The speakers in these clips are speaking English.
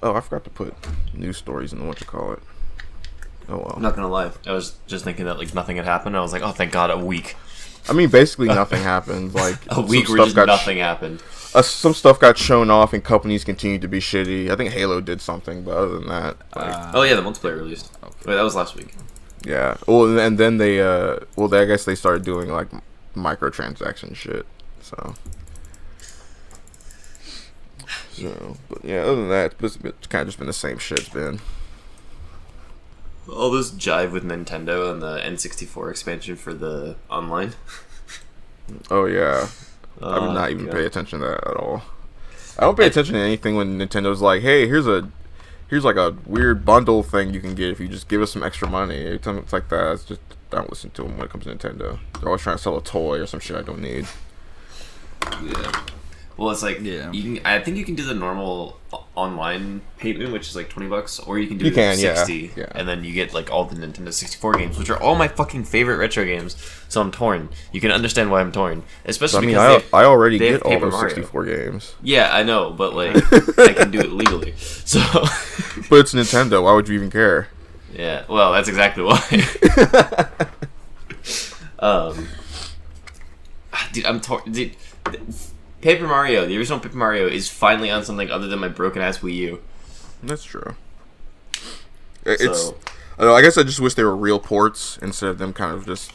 Oh, I forgot to put news stories in the whatchamacallit. Oh well. I'm not gonna lie. I was just thinking that like nothing had happened. I was like, oh, thank God, a week. I mean, basically nothing happened. Like A week where just nothing happened. Some stuff got shown off, and companies continued to be shitty. I think Halo did something, but other than that, oh yeah, the multiplayer released. Okay. Wait, that was last week. Yeah. Well, and then they, I guess they started doing like microtransaction shit. So, but yeah, other than that, it's kind of just been the same shit. It's been all this jive with Nintendo and the N64 expansion for the online. Oh yeah, I would not even pay attention to that at all. I don't pay attention to anything when Nintendo's like, "Hey, here's like a weird bundle thing you can get if you just give us some extra money." Every time it's like that, it's just I don't listen to them when it comes to Nintendo. They're always trying to sell a toy or some shit I don't need. Yeah. Well, it's like I think you can do the normal online payment, which is like $20, or you can do 60, and then you get like all the Nintendo 64 games, which are all my fucking favorite retro games. So I'm torn. You can understand why I'm torn, especially because I already get all Paper those Mario. 64 games. Yeah, I know, but like I can do it legally. So, but it's Nintendo. Why would you even care? Yeah, well, that's exactly why. Dude, I'm torn. Dude, Paper Mario, the original Paper Mario, is finally on something other than my broken ass Wii U. That's true. I guess I just wish they were real ports instead of them kind of just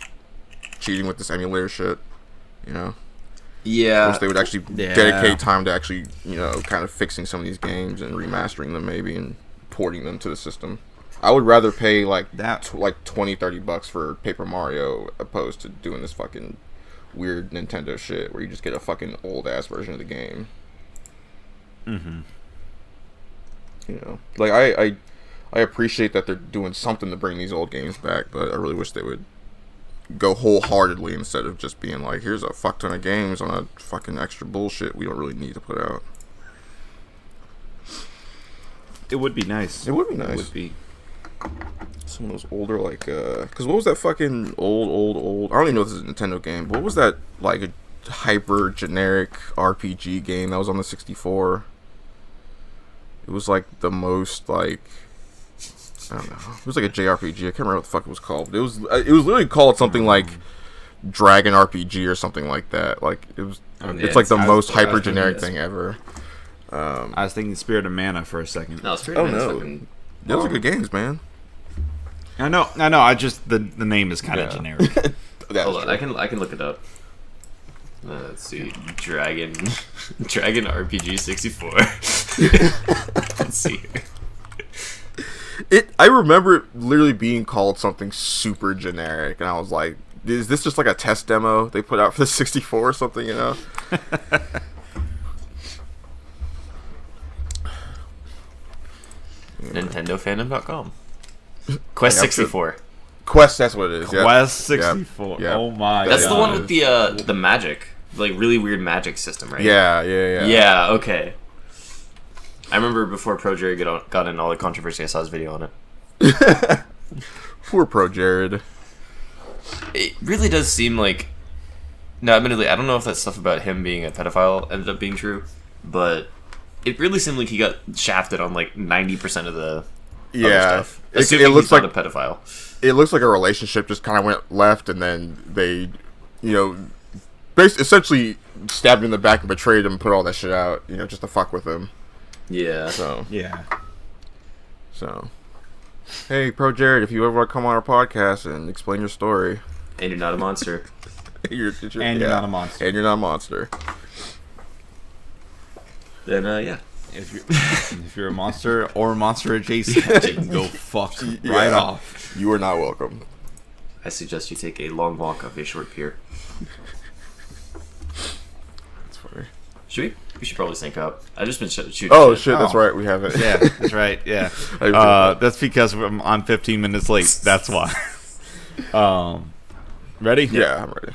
cheating with this emulator shit. You know? Yeah. I wish they would actually dedicate time to actually, kind of fixing some of these games and remastering them maybe and porting them to the system. I would rather pay like $20-$30 for Paper Mario opposed to doing this fucking weird Nintendo shit where you just get a fucking old ass version of the game. Mm-hmm. Like I appreciate that they're doing something to bring these old games back, but I really wish they would go wholeheartedly instead of just being like, here's a fuck ton of games on a fucking extra bullshit we don't really need to put out. It would be nice. It would be nice. It would be. Some of those older, like, because what was that fucking old, I don't even know if this is a Nintendo game, but what was that, like, a hyper generic RPG game that was on the 64? It was, like, the most, like, I don't know, it was like a JRPG, I can't remember what the fuck it was called, but it was literally called something like Dragon RPG or something like that, like, it's like the most hyper generic thing ever. I was thinking Spirit of Mana for a second. No, Spirit of Mana fucking... Those are good games, man. I know. I just the name is kind of generic. Hold on, I can look it up. Let's see, Dragon RPG 64. Let's see. I remember it literally being called something super generic, and I was like, "Is this just like a test demo they put out for the 64 or something?" NintendoFandom.com. Quest 64. Quest, that's what it is. Quest 64. Yep. Oh my god. That's the one with the magic, like really weird magic system, right? Yeah. Yeah, okay. I remember before Pro Jerry got in all the controversy, I saw his video on it. Poor Pro Jared. It really does seem like... Now, admittedly, I don't know if that stuff about him being a pedophile ended up being true, but it really seemed like he got shafted on like 90% of the other stuff. Assuming he's not a pedophile. It looks like a relationship just kind of went left, and then they, basically, essentially stabbed him in the back and betrayed him and put all that shit out, just to fuck with him. Yeah. So. Yeah. So. Hey, Pro Jared, if you ever want to come on our podcast and explain your story. And you're not a monster. You're not a monster. And you're not a monster. Then, yeah. If you're a monster or monster adjacent, you can go fuck right off. You are not welcome. I suggest you take a long walk up a short pier. That's funny. We should probably sync up. I've just been shooting. Oh shit, that's right. We have it. Yeah, that's right. Yeah. That's because I'm 15 minutes late. That's why. Ready? Yeah, I'm ready.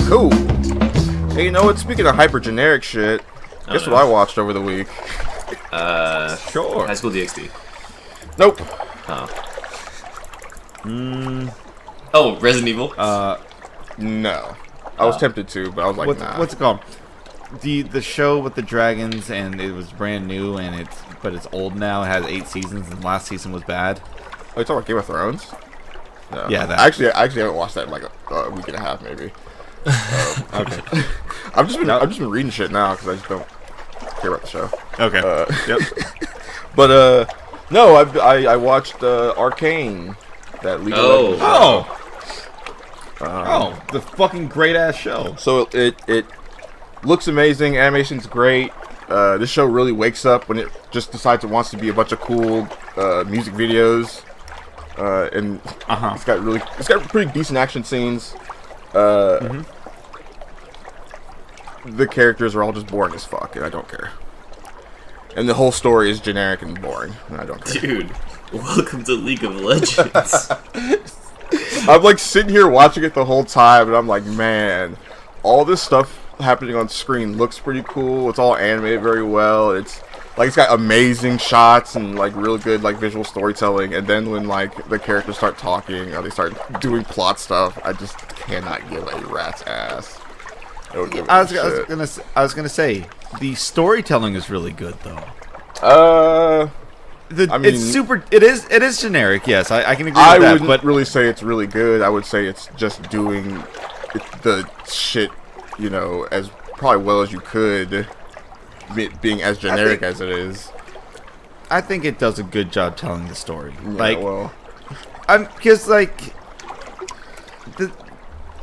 Cool. Hey, you know what? Speaking of hyper generic shit, Guess what I watched over the week? Sure. High School DxD. Nope. Oh, Resident Evil. No. I was tempted to, but I was like, nah. What's it called? The show with the dragons, and it was brand new, and it's old now. It has 8 seasons, and last season was bad. Oh, you talking about Game of Thrones? No. Yeah, that. I actually haven't watched that in like a week and a half, maybe. Okay. I've just been reading shit now because I just don't care about the show. Okay. Yep. But no, I watched Arcane. That League of Legends. The fucking great ass show. So it looks amazing. Animation's great. This show really wakes up when it just decides it wants to be a bunch of cool music videos. And it's got pretty decent action scenes. The characters are all just boring as fuck, and I don't care. And the whole story is generic and boring, and I don't care. Dude, welcome to League of Legends. I'm like sitting here watching it the whole time, and I'm like, man, all this stuff happening on screen looks pretty cool. It's all animated very well. It's got amazing shots and like really good like visual storytelling. And then when like the characters start talking or they start doing plot stuff, I just cannot give a rat's ass. I was gonna say the storytelling is really good though. It's super. It is generic. Yes, I can agree with that. I wouldn't really say it's really good. I would say it's just doing the shit, as probably well as you could, being as generic as it is. I think it does a good job telling the story. Yeah, because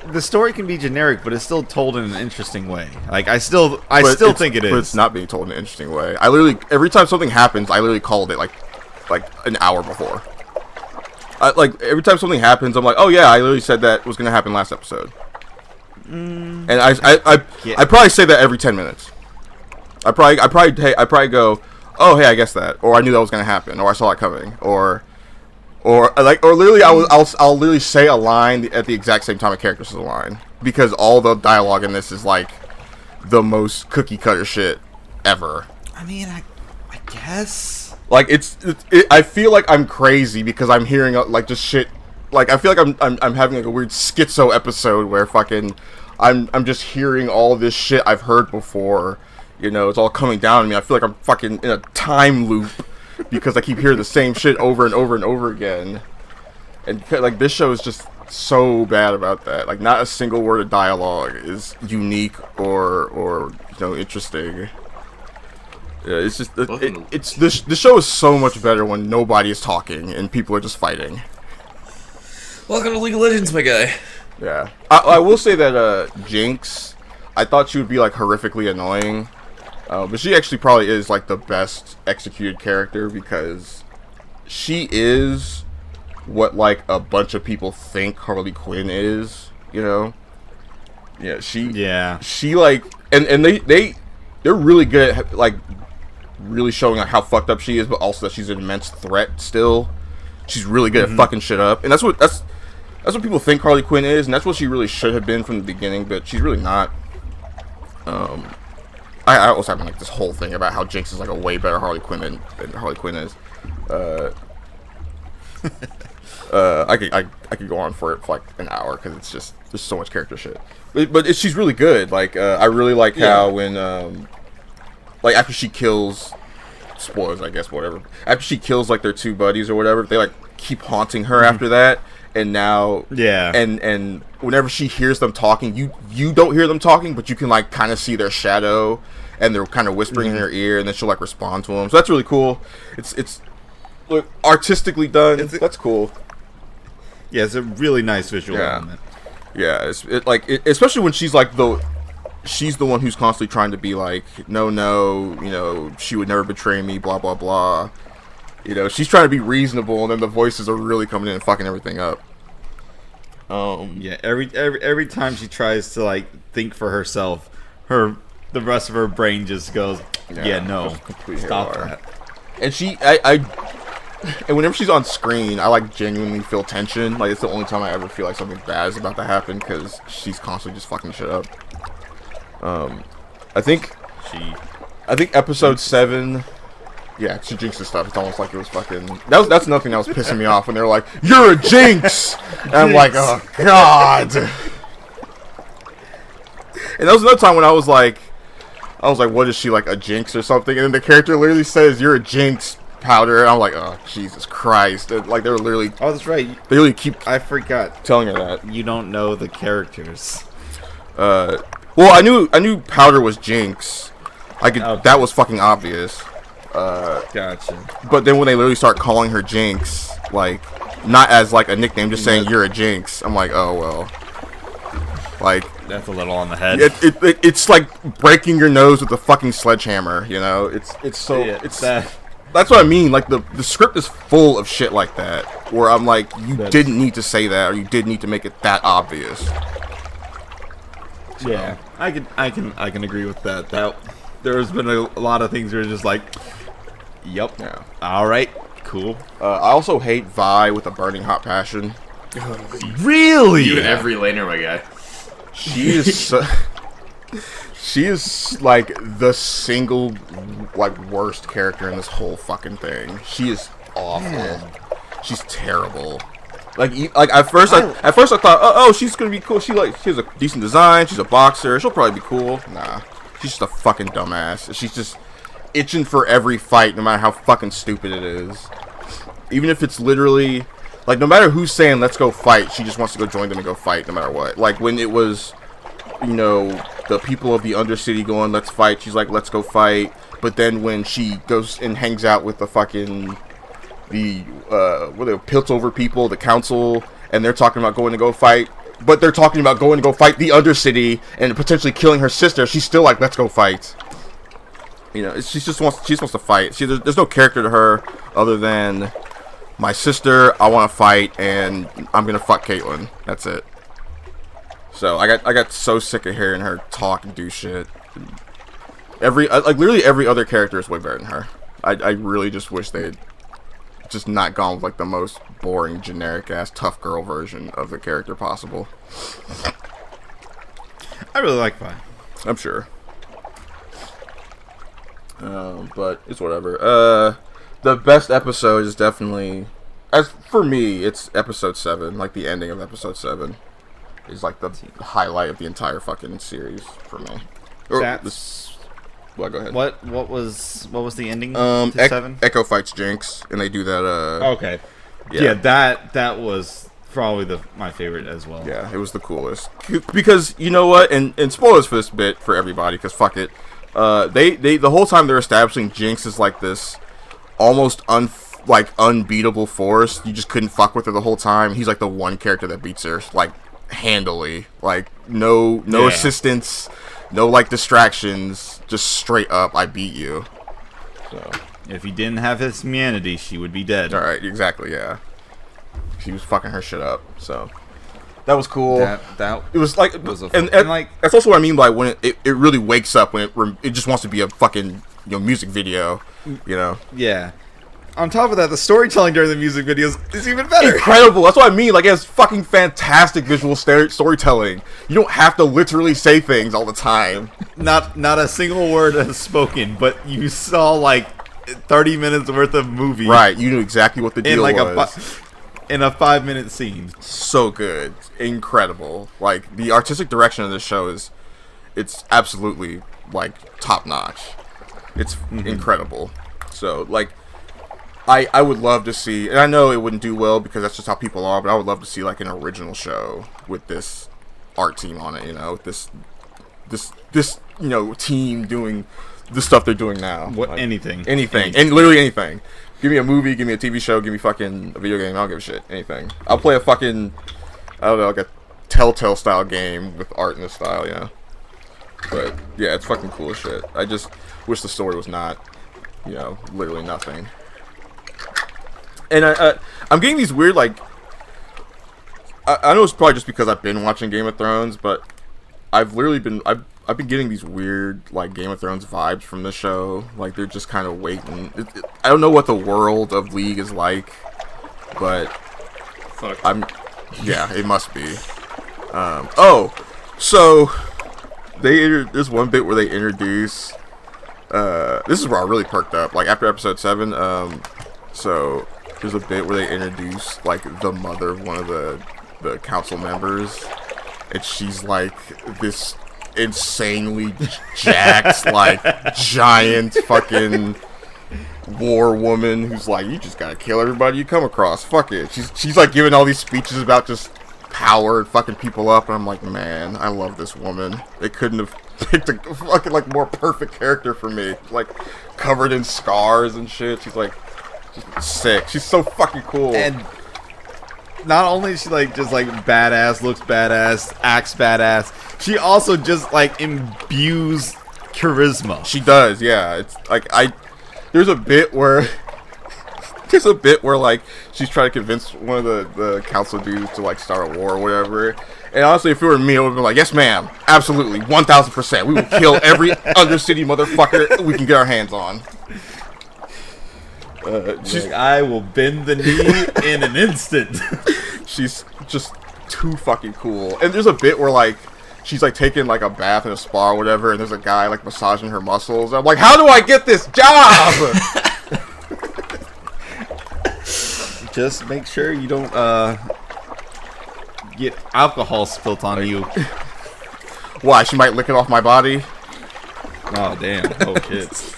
the story can be generic, but it's still told in an interesting way. Like I still think it is. But it's not being told in an interesting way. I literally every time something happens, I literally called it like an hour before. Every time something happens, I'm like, oh yeah, I literally said that was gonna happen last episode. And I probably say that every 10 minutes. I probably go, oh hey, I guess that, or I knew that was gonna happen, or I saw it coming, or literally I'll literally say a line at the exact same time a character says a line, because all the dialogue in this is like the most cookie cutter shit ever. I mean, I guess like I feel like I'm crazy because I'm hearing like just shit. Like I feel like I'm having like a weird schizo episode where fucking I'm just hearing all this shit I've heard before. It's all coming down to me. I feel like I'm fucking in a time loop because I keep hearing the same shit over and over and over again. And like this show is just so bad about that. Like not a single word of dialogue is unique or interesting. Yeah, it's just the show is so much better when nobody is talking and people are just fighting. Welcome to League of Legends, my guy. Yeah, I will say that Jinx, I thought she would be like horrifically annoying. But she actually probably is like the best executed character because she is what like a bunch of people think Harley Quinn is, Yeah, she like and they're really good at like really showing like how fucked up she is, but also that she's an immense threat still. She's really good at fucking shit up, and that's what people think Harley Quinn is, and that's what she really should have been from the beginning, but she's really not. I also have like this whole thing about how Jinx is like a way better Harley Quinn than Harley Quinn is. I could go on for it for like an hour because it's just there's so much character shit. But she's really good. Like I really like how when like after she kills, spoilers I guess, whatever. After she kills like their two buddies or whatever, they like keep haunting her after that. And now, and whenever she hears them talking, you don't hear them talking, but you can like kind of see their shadow, and they're kind of whispering in her ear, and then she'll like respond to them. So that's really cool. It's look artistically done. That's cool. Yeah, it's a really nice visual element. Yeah, especially when she's like she's the one who's constantly trying to be like, no, she would never betray me, blah blah blah. She's trying to be reasonable, and then the voices are really coming in and fucking everything up. Yeah, every time she tries to like think for herself, the rest of her brain just goes, no, stop that. And and whenever she's on screen, I like genuinely feel tension. Like it's the only time I ever feel like something bad is about to happen because she's constantly just fucking shit up. I think I think episode 7. Yeah, she jinxes stuff. It's almost like it was fucking. That's nothing that was pissing me off when they were like, "You're a jinx," and I'm like, "Oh god." And that was another time when I was like, "What is she, like a jinx or something?" And then the character literally says, "You're a jinx, Powder." And I'm like, "Oh Jesus Christ!" And, like they were literally. Oh, that's right. They really keep. I forgot telling her that you don't know the characters. Well, I knew Powder was Jinx. I could. Okay. That was fucking obvious. Gotcha. But then when they literally start calling her Jinx, like not as like a nickname, just saying you're a Jinx, I'm like, oh well. Like that's a little on the head. It's like breaking your nose with a fucking sledgehammer. You know, it's so yeah, it's that. That's what I mean. Like the script is full of shit like that, where I'm like, you didn't need to say that, or you didn't need to make it that obvious. So. Yeah, I can agree with that. That there's been a lot of things where it's just like, yep, yeah, all right, cool. I also hate Vi with a burning hot passion. Really? You and every laner, my guy. She is. She is like the single like worst character in this whole fucking thing. She is awful. Man. She's terrible. Like at first I thought, oh, she's gonna be cool. She has a decent design. She's a boxer. She'll probably be cool. Nah, she's just a fucking dumbass. She's just itching for every fight, no matter how fucking stupid it is. Even if it's literally like, no matter who's saying let's go fight, she just wants to go join them and go fight, no matter what. Like when it was, you know, the people of the Undercity going let's fight, she's like let's go fight. But then when she goes and hangs out with the fucking Piltover people, the council, and they're talking about going to go fight, but they're talking about going to go fight the Undercity and potentially killing her sister, she's still like, let's go fight. You know, she wants to fight. There's no character to her other than my sister, I want to fight, and I'm gonna fuck Caitlyn. That's it. So I got so sick of hearing her talk and do shit. Literally every other character is way better than her. I really just wish they had just not gone with like the most boring, generic ass tough girl version of the character possible. I really like Vi. I'm sure. But it's whatever. The best episode is definitely, as for me, it's episode 7. Like the ending of episode 7 is like the highlight of the entire fucking series for me. Well, go ahead. What was the ending to 7? Echo fights Jinx, and they do that. Okay. Yeah, that was probably my favorite as well. Yeah, it was the coolest because you know what, and spoilers for this bit for everybody, because fuck it. They the whole time they're establishing Jinx is like this almost unbeatable force. You just couldn't fuck with her the whole time. He's like the one character that beats her like handily. Like no assistance, no like distractions, just straight up I beat you. So if he didn't have his humanity, she would be dead. All right, exactly, yeah. She was fucking her shit up. So that was cool. That it was like, and like that's also what I mean by when it really wakes up, when it just wants to be a fucking music video, you know. Yeah. On top of that, the storytelling during the music videos is even better. Incredible. That's what I mean. Like, it's fucking fantastic visual storytelling. You don't have to literally say things all the time. Not a single word is spoken, but you saw like 30 minutes worth of movie. Right. You knew exactly what the deal was. In a 5-minute scene. So good. Incredible. Like, the artistic direction of this show it's absolutely, like, top notch. It's incredible. So, like, I would love to see, and I know it wouldn't do well because that's just how people are, but I would love to see like an original show with this art team on it, you know, with this you know, team doing the stuff they're doing now. Anything, and literally anything. Give me a movie, give me a TV show, give me fucking a video game. I don't give a shit. Anything. I'll play a fucking, I don't know, like a Telltale style game with art in this style, you know. But yeah, it's fucking cool as shit. I just wish the story was not, you know, literally nothing. And I'm getting these weird, like, I know it's probably just because I've been watching Game of Thrones, but I've literally been, I've been getting these weird, like, Game of Thrones vibes from the show. Like, they're just kind of waiting. I don't know what the world of League is like, but yeah, it must be. So there's one bit where they introduce This is where I really perked up. Like after episode 7, so there's a bit where they introduce like the mother of one of the council members, and she's like this insanely jacked, like giant fucking war woman who's like, you just gotta kill everybody you come across. Fuck it. She's like giving all these speeches about just power and fucking people up, and I'm like, man, I love this woman. They couldn't have picked a fucking like more perfect character for me. Like covered in scars and shit. She's like just sick. She's so fucking cool. And not only is she like just like badass, looks badass, acts badass, she also just like imbues charisma. She does, yeah. It's like there's a bit where like she's trying to convince one of the council dudes to like start a war or whatever. And honestly, if it were me, I would have been like, yes, ma'am, absolutely, 1,000%. We will kill every undercity motherfucker we can get our hands on. She's like, I will bend the knee in an instant. She's just too fucking cool. And there's a bit where like she's like taking like a bath in a spa or whatever, and there's a guy like massaging her muscles. I'm like, how do I get this job? Just make sure you don't get alcohol spilt on you. Why? She might lick it off my body. Oh damn! Oh shit!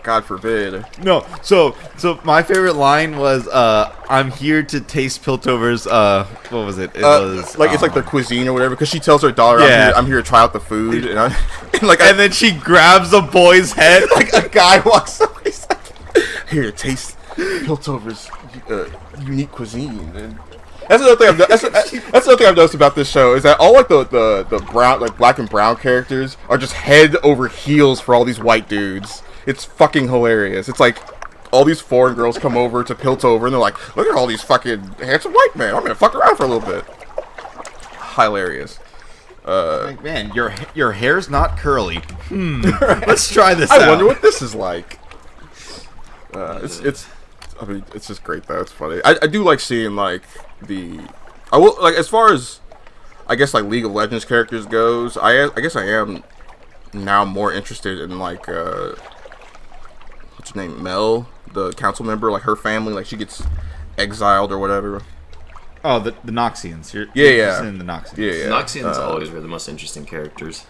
God forbid. No. So my favorite line was, "I'm here to taste Piltover's." What was it? It was like it's like their cuisine or whatever. Because she tells her daughter, I'm here to try out the food," and then she grabs a boy's head. Like a guy walks up, he's like, "Here to taste Piltover's unique cuisine." And that's another thing. That's another thing I've noticed about this show is that all like the brown, like black and brown characters are just head over heels for all these white dudes. It's fucking hilarious. It's like all these foreign girls come over to Piltover and they're like, look at all these fucking handsome white men. I'm gonna fuck around for a little bit. Hilarious. Like, man, your hair's not curly. Let's try this out. I wonder what this is like. I mean, it's just great though. It's funny. I do like seeing like I will like as far as I guess like League of Legends characters goes. I guess I am now more interested in like what's her name, Mel, the council member, like her family, like she gets exiled or whatever. Oh, the Noxians. You're in the Noxians. Yeah. Noxians always were the most interesting characters.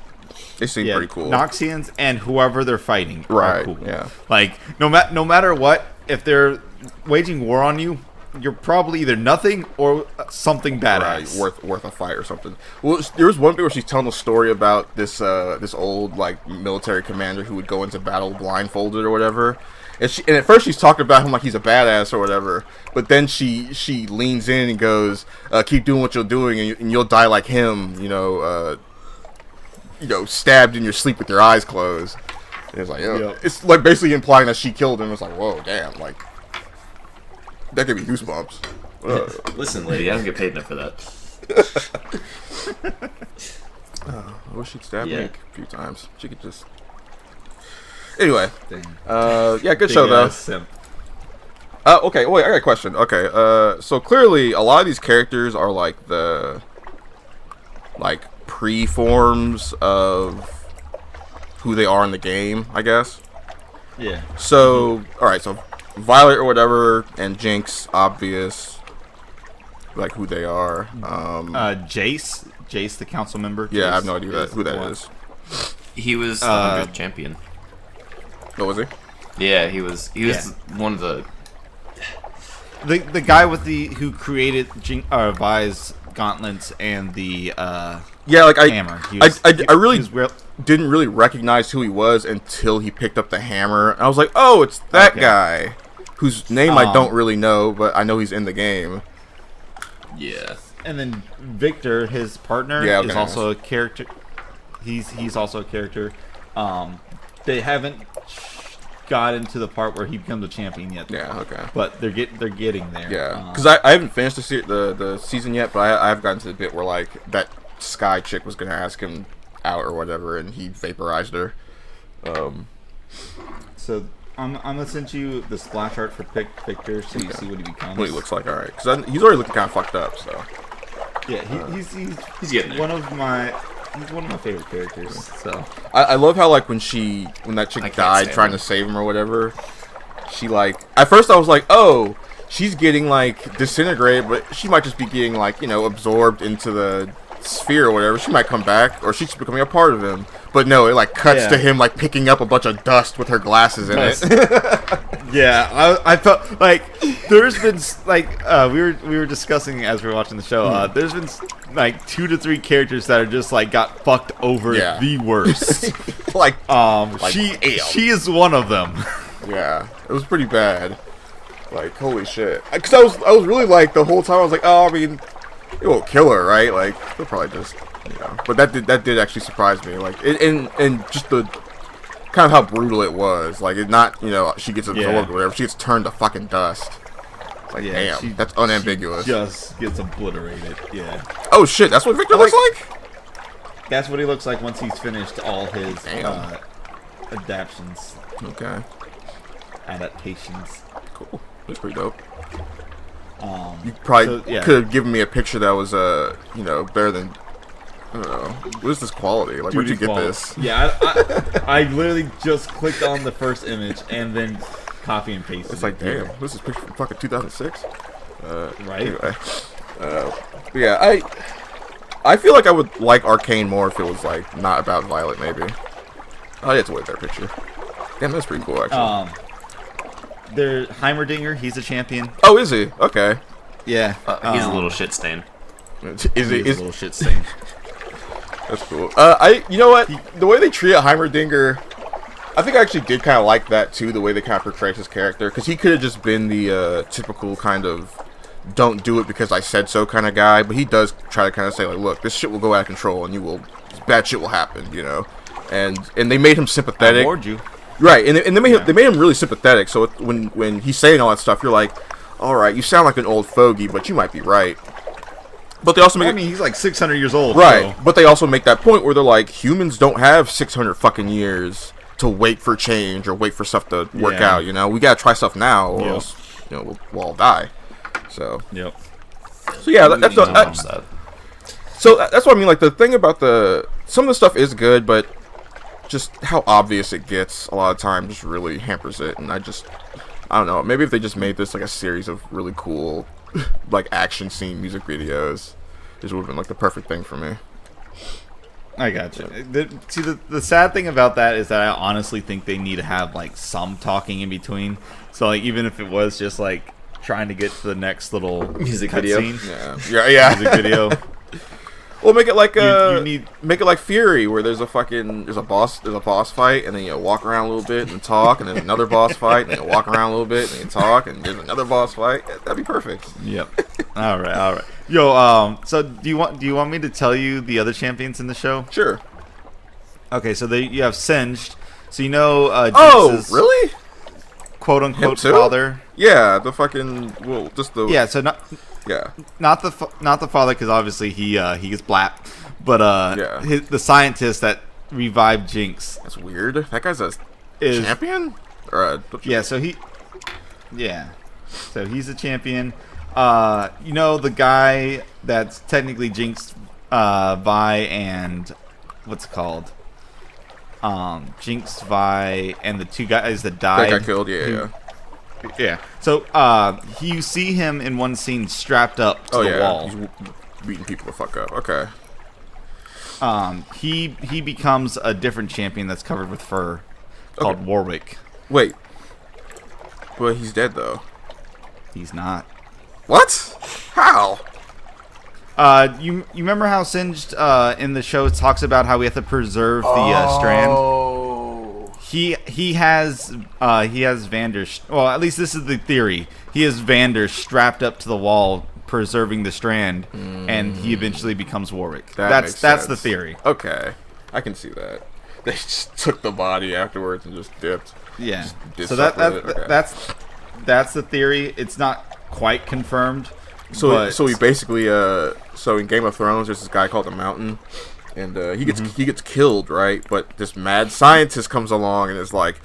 They seem pretty cool. Noxians and whoever they're fighting right, are cool. Yeah. Like no matter what, if they're waging war on you, you're probably either nothing or something badass. Right, worth a fight or something. Well, there was one bit where she's telling a story about this old like military commander who would go into battle blindfolded or whatever. And at first she's talking about him like he's a badass or whatever, but then she leans in and goes, "Keep doing what you're doing, and you'll die like him." Stabbed in your sleep with your eyes closed. And it's like, it's like basically implying that she killed him. It's like, whoa, damn, like that gave me goosebumps. Listen, lady, I don't get paid enough for that. I wish she'd stabbed me a few times. She could just. Anyway, good show though. Okay, wait, I got a question. Okay, so clearly a lot of these characters are like the pre-forms of who they are in the game, I guess. Yeah. So, alright, so Violet or whatever and Jinx, obvious, like who they are. Jace, the council member. Yeah, Jace I have no idea who that is. He was the 100th champion. What was he? Yeah, he was one of the guy with who created Vi's gauntlets and the hammer. I really didn't really recognize who he was until he picked up the hammer. I was like, oh, it's that guy whose name I don't really know, but I know he's in the game. Yeah. And then Victor, his partner, is also a character. He's also a character. They haven't gotten to the part where he becomes a champion yet. Yeah, okay. But they're getting there. Yeah, because I haven't finished the season yet, but I've gotten to the bit where like that Sky chick was gonna ask him out or whatever, and he vaporized her. So I'm gonna send you the splash art for Victor, so you see what he becomes. What he looks like, all right? Because he's already looking kind of fucked up. So yeah, he's getting there. One of my He's one of my favorite characters. So I love how like when that chick died trying to save him or whatever, she like at first I was like, oh, she's getting like disintegrated, but she might just be getting like absorbed into the sphere or whatever. She might come back, or she's becoming a part of him. But no, it like cuts to him like picking up a bunch of dust with her glasses in it. Yeah, I felt like there's been like we were discussing as we were watching the show. There's been like 2 to 3 characters that are just like got fucked over the worst. like she is one of them. Yeah, it was pretty bad. Like holy shit. Because I was really like the whole time I was like, oh, I mean, it won't kill her, right? Like they'll probably just. But that did actually surprise me, like, and just the kind of how brutal it was. Like, it not, she gets absorbed or whatever. She gets turned to fucking dust. It's like, damn, that's unambiguous. She just gets obliterated. Yeah. Oh shit, that's what Victor looks like. That's what he looks like once he's finished all his adaptations. Okay. Adaptations. Cool. That's pretty dope. You probably could have given me a picture that was better than. I don't know. What is this quality? Like, where'd you get this? Yeah, I literally just clicked on the first image and then copy and paste. It's like, damn, this is a picture from fucking 2006. Right. Anyway, yeah, I feel like I would like Arcane more if it was like not about Violet. Maybe. Oh, you have to wait that picture. Damn, that's pretty cool actually. There, Heimerdinger, he's a champion. Oh, is he? Okay. Yeah, he's a little shit stain. Is he? A little shit stain. That's cool. You know what? The way they treat Heimerdinger, I think I actually did kind of like that too. The way they kind of portrayed his character, because he could have just been the typical kind of "don't do it because I said so" kind of guy. But he does try to kind of say like, "Look, this shit will go out of control, and bad shit will happen," And they made him sympathetic. I warned you. Right, and they made him really sympathetic. So when he's saying all that stuff, you're like, "All right, you sound like an old fogey, but you might be right." But they also he's like 600 years old. Right, so. But they also make that point where they're like, humans don't have 600 fucking years to wait for change or wait for stuff to work out, We gotta try stuff now, or else, we'll all die. So. Yep. So yeah, that's that. So that's what I mean. Like the thing about some of the stuff is good, but just how obvious it gets a lot of times just really hampers it. And I don't know. Maybe if they just made this like a series of really cool. Like action scene music videos, this would have been like the perfect thing for me. I got you. The sad thing about that is that I honestly think they need to have like some talking in between. So like even if it was just like trying to get to the next little music video scene, yeah, music video. Well, make it like make it like Fury, where there's a boss fight, and then you walk around a little bit and talk, and there's another boss fight, and you walk around a little bit and you talk, and there's another boss fight. That'd be perfect. Yep. All right. Yo, so do you want me to tell you the other champions in the show? Sure. Okay, so you have Singed. So Jinx's really? Quote unquote father. Yeah, the so not the father, because obviously he gets blapped, but the scientist that revived Jinx. That's weird. That guy's a champion, or so he's a champion. The guy that's technically Jinx, Vi, and what's it called? Jinx, Vi, and the 2 guys that died. That got killed. Yeah. So you see him in one scene strapped up to the wall. He's beating people the fuck up. Okay. He becomes a different champion that's covered with fur called Warwick. Wait. But he's dead though. He's not. What? How? You remember how Singed in the show talks about how we have to preserve the strand? He has Vander. Well, at least this is the theory. He has Vander strapped up to the wall, preserving the strand, and he eventually becomes Warwick. That's the theory. Okay, I can see that. They just took the body afterwards and just dipped. Yeah. So that's the theory. It's not quite confirmed. So he basically so in Game of Thrones there's this guy called the Mountain. And he gets killed, right? But this mad scientist comes along and is like,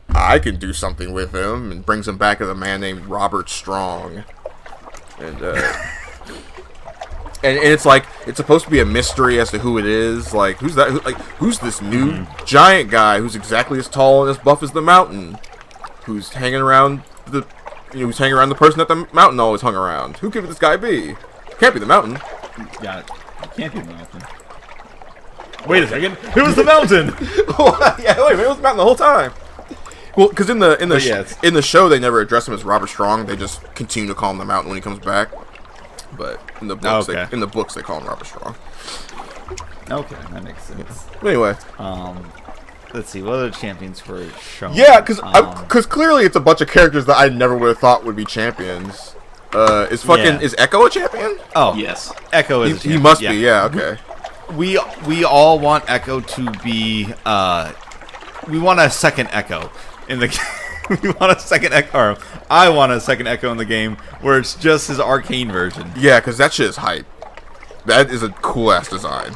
I can do something with him, and brings him back as a man named Robert Strong. And And it's like it's supposed to be a mystery as to who it is. Like who's that? Who's this new giant guy who's exactly as tall and as buff as the mountain? Who's hanging around who's hanging around the person that the mountain always hung around? Who could this guy be? Can't be the mountain. Yeah, it can't be the mountain. Wait a second. Who was the mountain? Yeah, wait, it was the mountain the whole time. Well, because in the show they never address him as Robert Strong. They just continue to call him the mountain when he comes back. But in the books, they call him Robert Strong. Okay, that makes sense. Anyway, let's see what other champions were shown. Yeah, because clearly it's a bunch of characters that I never would have thought would be champions. Is Echo a champion? Oh yes, Echo is. He must be. Yeah. Okay. We all want Echo to be. We want a second Echo in the. We want a second Echo. Or I want a second Echo in the game where it's just his arcane version. Yeah, because that shit is hype. That is a cool ass design.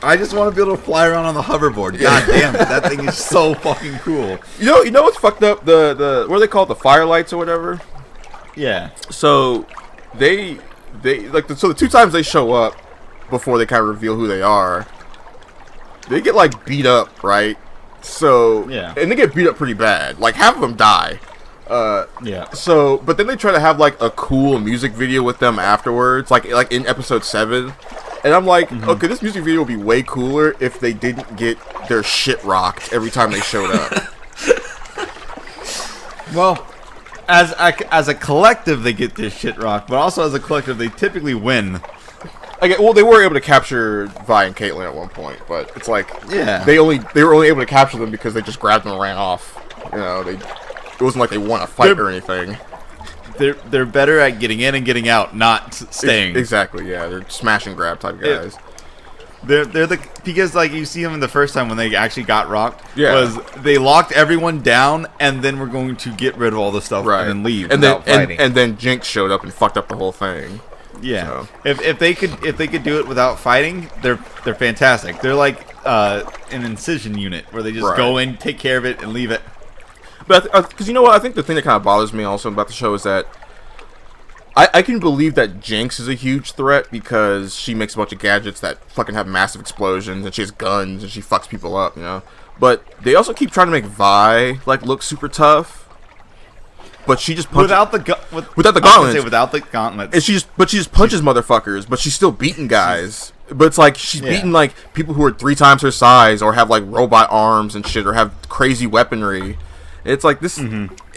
I just want to be able to fly around on the hoverboard. God damn it, that thing is so fucking cool. You know what's fucked up? The what do they call it? The firelights or whatever. Yeah. So they so the 2 times they show up before they kind of reveal who they are, they get like beat up, right? So yeah, and they get beat up pretty bad. Like half of them die. Yeah. So, but then they try to have like a cool music video with them afterwards, like in episode 7. And I'm like, okay, this music video would be way cooler if they didn't get their shit rocked every time they showed up. Well, as a collective, they get their shit rocked, but also as a collective, they typically win. Well, they were able to capture Vi and Caitlyn at one point, but it's like, yeah, they were only able to capture them because they just grabbed them and ran off. You know, it wasn't like they won a fight or anything. They're better at getting in and getting out, not staying. Exactly, yeah. They're smash and grab type guys. Because like you see them in the first time when they actually got rocked. Yeah. Was they locked everyone down and then we're going to get rid of all the stuff and then leave without fighting. And then Jinx showed up and fucked up the whole thing. Yeah. So. If they could do it without fighting, they're fantastic. They're like an incision unit where they just go in, take care of it, and leave it. But because you know what, I think the thing that kind of bothers me also about the show is that I can believe that Jinx is a huge threat because she makes a bunch of gadgets that fucking have massive explosions and she has guns and she fucks people up, you know. But they also keep trying to make Vi like look super tough. But she just punches without the gauntlets. Without the gauntlets, and she just punches motherfuckers. But she's still beating guys. But it's like she's beating like people who are 3 times her size or have like robot arms and shit or have crazy weaponry. It's like this.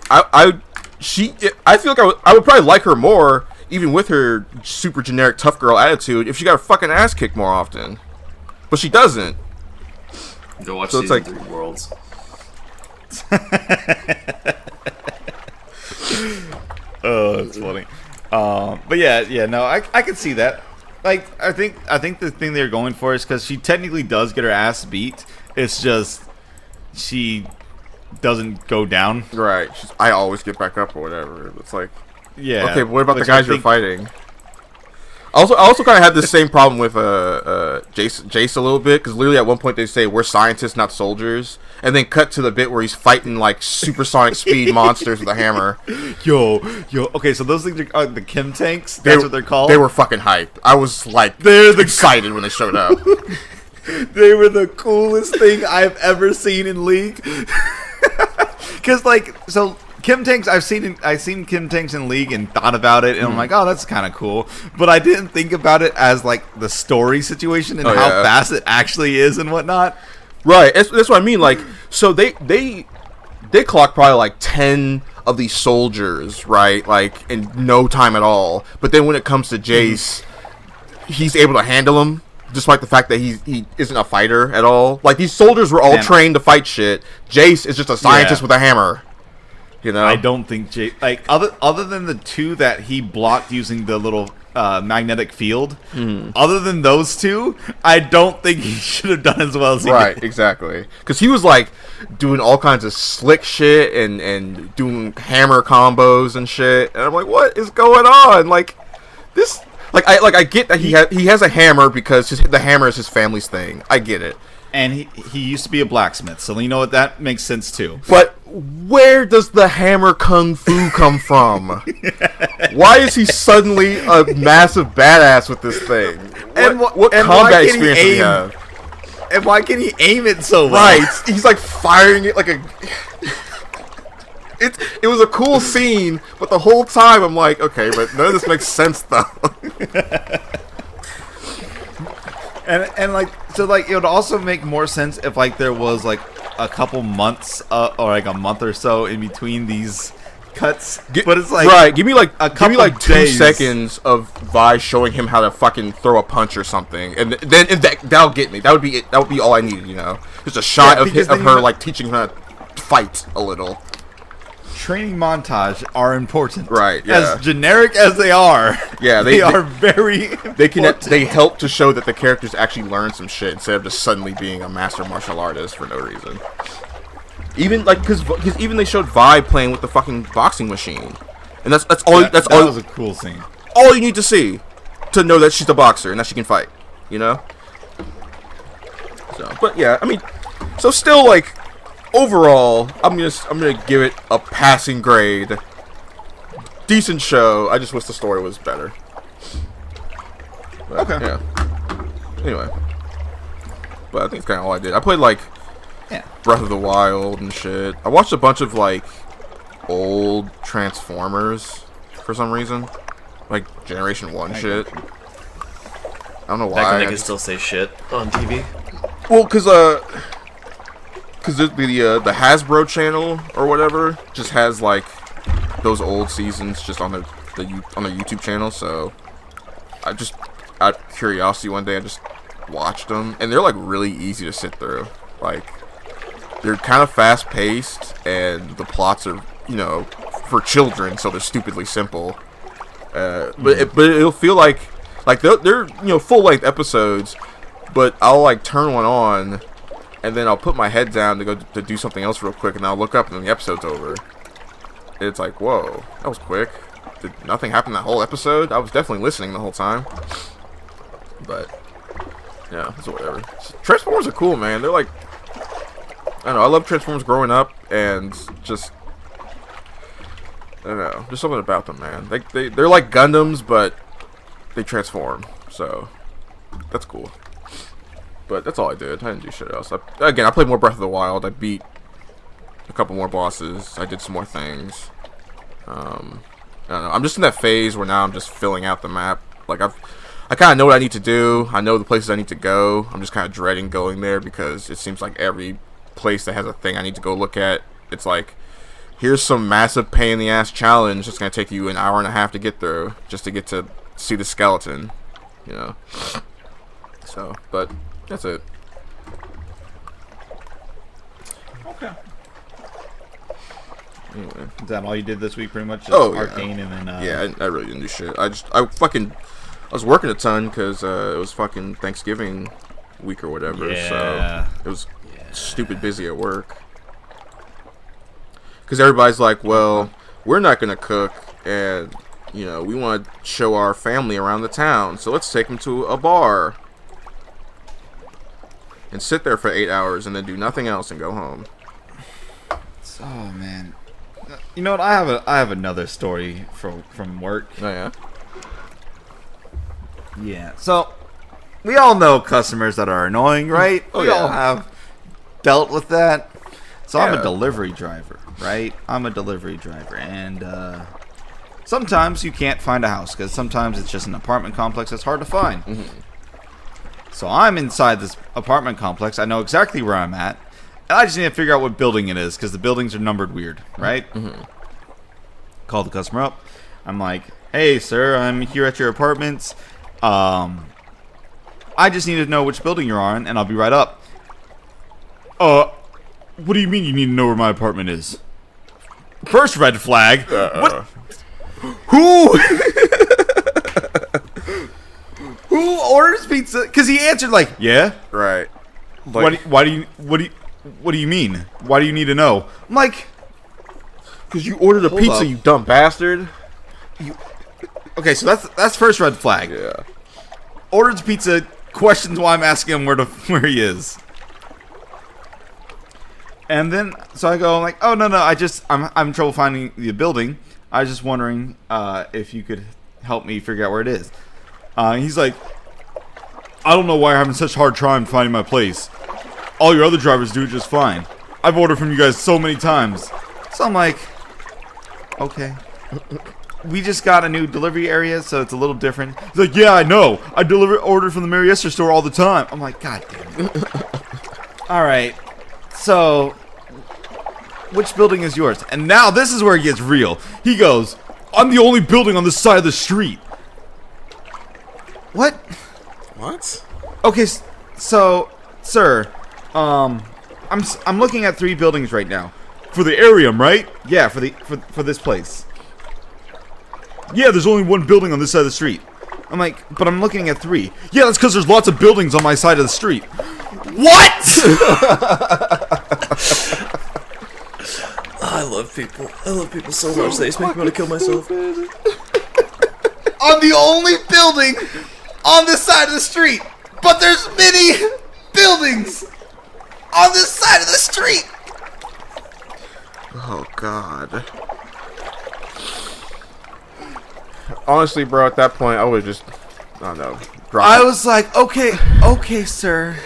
I feel like I would probably like her more, even with her super generic tough girl attitude, if she got her fucking ass kicked more often. But she doesn't. Go watch season 3 Worlds. Oh, it's funny. But yeah, no, I can see that. Like, I think the thing they're going for is because she technically does get her ass beat. It's just she doesn't go down. Right. I always get back up or whatever. It's like, yeah. Okay, but what about the guys you're fighting? I also kind of had the same problem with Jace a little bit, because literally at one point they say we're scientists, not soldiers, and then cut to the bit where he's fighting like supersonic speed monsters with a hammer. Yo. Okay, so those things are the chem tanks. That's what they're called. They were fucking hype. I was like, excited when they showed up. They were the coolest thing I've ever seen in League. Because chem tanks, I've seen chem tanks in League and thought about it, and I'm like, oh, that's kind of cool. But I didn't think about it as like the story situation and how fast it actually is and whatnot. Right, that's what I mean. Like, so they clock probably like 10 of these soldiers, right? Like in no time at all. But then when it comes to Jace, he's able to handle them. Despite the fact that he isn't a fighter at all. Like, these soldiers were all trained to fight shit. Jace is just a scientist with a hammer. You know? I don't think Jace... Like, other than the 2 that he blocked using the little magnetic field, other than those 2, I don't think he should have done as well as he did. Right, exactly. Because he was, like, doing all kinds of slick shit and doing hammer combos and shit. And I'm like, what is going on? Like, this... I get that he has a hammer because the hammer is his family's thing. I get it. And he used to be a blacksmith, so you know what, that makes sense too. But where does the hammer kung fu come from? Why is he suddenly a massive badass with this thing? What combat experience does he have? And why can he aim it so well? Right, he's like firing it like a. It was a cool scene, but the whole time I'm like, okay, but none of this makes sense though. and like so like it would also make more sense if like there was like a couple months or like a month or so in between these cuts. But it's like right, give me like 2 days. seconds of Vi showing him how to fucking throw a punch or something, and then that'll get me. That would be it. That would be all I needed, you know. Just a shot of her like teaching him how to fight a little. Training montage are important, right? Yeah. As generic as they are, yeah, they are very. They help to show that the characters actually learn some shit instead of just suddenly being a master martial artist for no reason. Even like because even they showed Vi playing with the fucking boxing machine, and that's all. That was a cool scene. All you need to see to know that she's a boxer and that she can fight, you know. So, but yeah, I mean, so still like. Overall, I'm gonna give it a passing grade. Decent show. I just wish the story was better. But, okay. Yeah. Anyway, but I think it's kind of all I did. I played like Breath of the Wild and shit. I watched a bunch of like old Transformers for some reason, like Generation 1 shit. I don't know why. Back when they could still say shit on TV. Well, because the Hasbro channel or whatever just has like those old seasons just on the YouTube channel. So I just out of curiosity one day I just watched them, and they're like really easy to sit through. Like they're kind of fast paced, and the plots are, you know, for children, so they're stupidly simple. But it'll feel like they're you know, full length episodes, but I'll like turn one on. And then I'll put my head down to go to do something else real quick, and I'll look up, and then the episode's over. It's like, whoa, that was quick. Did nothing happen that whole episode? I was definitely listening the whole time. But, yeah, it's whatever. Transformers are cool, man. They're like, I don't know, I love Transformers growing up, and just, I don't know, there's something about them, man. They're like Gundams, but they transform, so that's cool. But that's all I did. I didn't do shit else. I played more Breath of the Wild. I beat a couple more bosses. I did some more things. I don't know. I'm just in that phase where now I'm just filling out the map. Like I kind of know what I need to do. I know the places I need to go. I'm just kind of dreading going there because it seems like every place that has a thing I need to go look at, it's like, here's some massive pain in the ass challenge that's gonna take you an hour and a half to get through just to get to see the skeleton, you know. So, but. That's it. Okay. Anyway. Is that all you did this week, pretty much? Just Arcane and then... Yeah, I really didn't do shit. I was working a ton because it was fucking Thanksgiving week or whatever. Yeah. So it was stupid busy at work. Because everybody's like, well, we're not going to cook, and, you know, we want to show our family around the town, so let's take them to a bar. And sit there for 8 hours and then do nothing else and go home. Oh man, you know what? I have another story from work. Oh yeah. Yeah. So we all know customers that are annoying, right? Oh, we all have dealt with that. So I'm a delivery driver, right? I'm a delivery driver, and sometimes you can't find a house because sometimes it's just an apartment complex that's hard to find. Mm-hmm. So I'm inside this apartment complex. I know exactly where I'm at. And I just need to figure out what building it is because the buildings are numbered weird, right? Mm-hmm. Call the customer up. I'm like, hey, sir, I'm here at your apartments. I just need to know which building you're on, and I'll be right up. What do you mean you need to know where my apartment is? First red flag. What? Who? Who orders pizza? Because he answered like, "Yeah, right." Like, what do you mean? Why do you need to know? I'm like, because you ordered a pizza, up. you dumb bastard. Okay, so that's first red flag. Yeah. Orders pizza, questions why I'm asking him where he is. And then so I go like, oh no, I'm having trouble finding the building. I was just wondering if you could help me figure out where it is. He's like, I don't know why you're having such hard time finding my place. All your other drivers do just fine. I've ordered from you guys so many times. So I'm like, okay. We just got a new delivery area, so it's a little different. He's like, yeah, I know. I order from the Mary Esther store all the time. I'm like, God damn it. All right. So, which building is yours? And now this is where it gets real. He goes, I'm the only building on this side of the street. What? What? Okay, so, sir, I'm looking at 3 buildings right now. For the Arium, right? Yeah, for this place. Yeah, there's only 1 building on this side of the street. I'm like, but I'm looking at 3. Yeah, that's because there's lots of buildings on my side of the street. What? I love people. I love people so much. They just make me want to kill myself. I'm the only building on this side of the street, but there's many buildings on this side of the street. Oh, God. Honestly, bro, at that point, I would just, I don't know. I was like, okay, sir.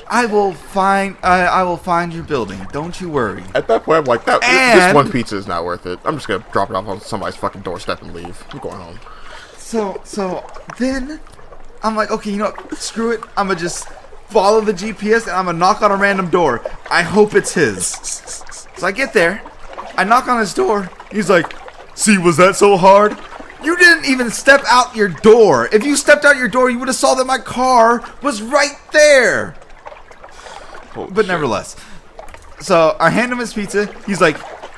I will find your building. Don't you worry. At that point, I'm like, this 1 pizza is not worth it. I'm just gonna drop it off on somebody's fucking doorstep and leave. I'm going home. So then, I'm like, okay, you know what? Screw it. I'm gonna just follow the GPS and I'm gonna knock on a random door. I hope it's his. So I get there. I knock on his door. He's like, see, was that so hard? You didn't even step out your door. If you stepped out your door, you would have saw that my car was right there. Holy but shit. Nevertheless. So I hand him his pizza. He's like,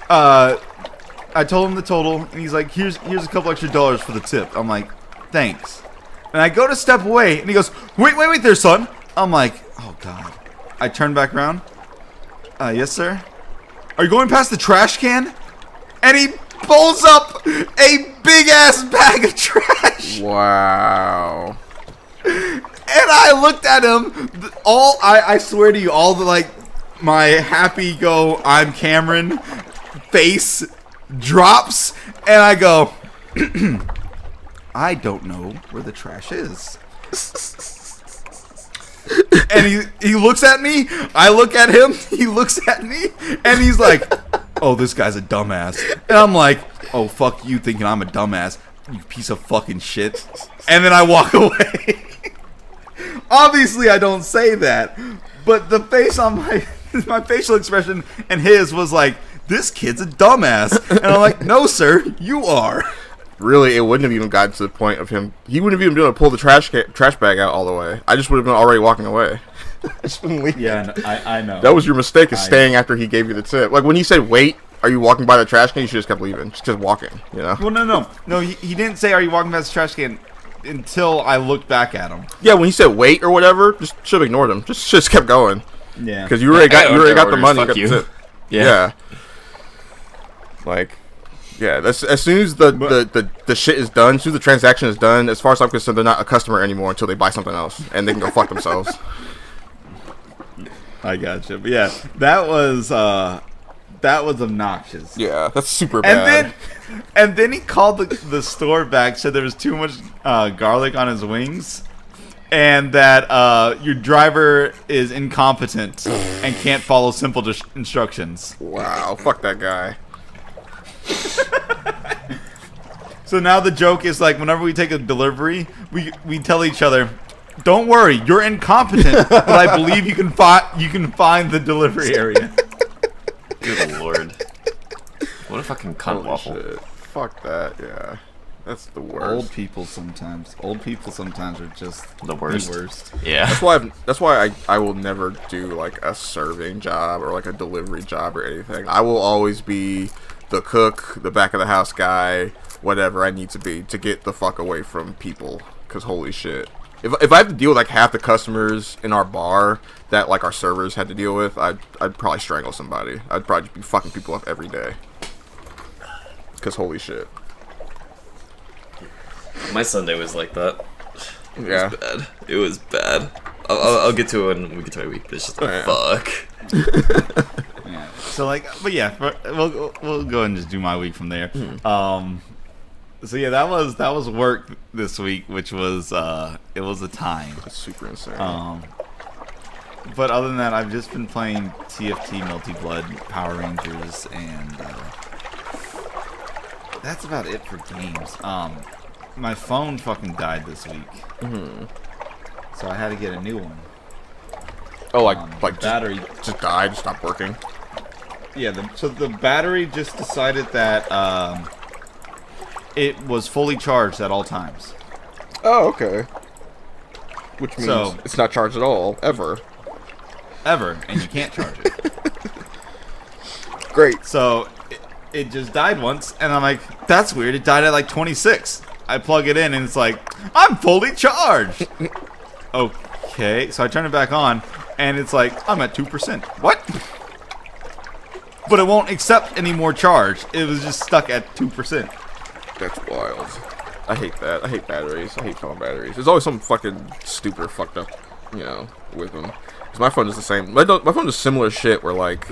I told him the total, and he's like, here's a couple extra dollars for the tip. I'm like, thanks. And I go to step away, and he goes, wait there, son. I'm like, oh, God. I turn back around. Yes, sir? Are you going past the trash can? And he pulls up a big-ass bag of trash. Wow. And I looked at him. I swear to you, all the, like, my happy go, I'm Cameron face drops. And I go, I don't know where the trash is. And he looks at me. I look at him. He looks at me. And he's like, oh, this guy's a dumbass. And I'm like, oh, fuck you thinking I'm a dumbass, you piece of fucking shit. And then I walk away. Obviously, I don't say that. But the face on my facial expression and his was like, this kid's a dumbass. And I'm like, no, sir, you are. Really, it wouldn't have even gotten to the point of him. He wouldn't have even been able to pull the trash bag out all the way. I just would have been already walking away. Just been leaving. Yeah, I know. That was your mistake, is staying after he gave you the tip. Like when he said, "Wait, are you walking by the trash can?" You should have just kept leaving, just kept walking. You know? Well, no. He didn't say, "Are you walking past the trash can?" until I looked back at him. Yeah, when he said "wait" or whatever, just should have ignored him. Just kept going. Yeah, because you already got the money. Fuck you. Yeah. Like. Yeah, that's, as soon as the shit is done, as soon as the transaction is done, as far as I'm concerned, they're not a customer anymore until they buy something else, and they can go fuck themselves. I gotcha. But yeah, that was obnoxious. Yeah, that's super bad. And then he called the store back, said there was too much garlic on his wings, and that your driver is incompetent and can't follow simple instructions. Wow, fuck that guy. So now the joke is like, whenever we take a delivery, we tell each other, "Don't worry, you're incompetent, but I believe you can find the delivery area." Good lord! What a fucking cunt Holy waffle! Shit. Fuck that. Yeah, that's the worst. Old people sometimes are just The worst. Yeah. That's why I will never do like a serving job or like a delivery job or anything. I will always be the cook, the back of the house guy, whatever I need to be to get the fuck away from people. Cause holy shit, if I have to deal with like half the customers in our bar that like our servers had to deal with, I'd probably strangle somebody. I'd probably be fucking people up every day. Cause holy shit. My Sunday was like that. Yeah. It was bad. I'll get to it when we get to my week. But it's just like, fuck. Yeah. So like, but yeah, we'll go ahead and just do my week from there. So yeah, that was work this week, which was it was a time. That's super insane. But other than that, I've just been playing TFT, Multi Blood, Power Rangers, and that's about it for games. My phone fucking died this week, so I had to get a new one. Oh, like battery just died, stopped working. Yeah, so the battery just decided that it was fully charged at all times. Oh, okay. Which means it's not charged at all, ever. And you can't charge it. Great. So it just died once, and I'm like, that's weird. It died at like 26. I plug it in, and it's like, I'm fully charged. Okay, so I turn it back on, and it's like, I'm at 2%. What? But it won't accept any more charge. It was just stuck at 2%. That's wild. I hate that. I hate batteries. I hate phone batteries. There's always something fucking stupid or fucked up, with them. Cause my phone is the same. My phone is similar shit where, like,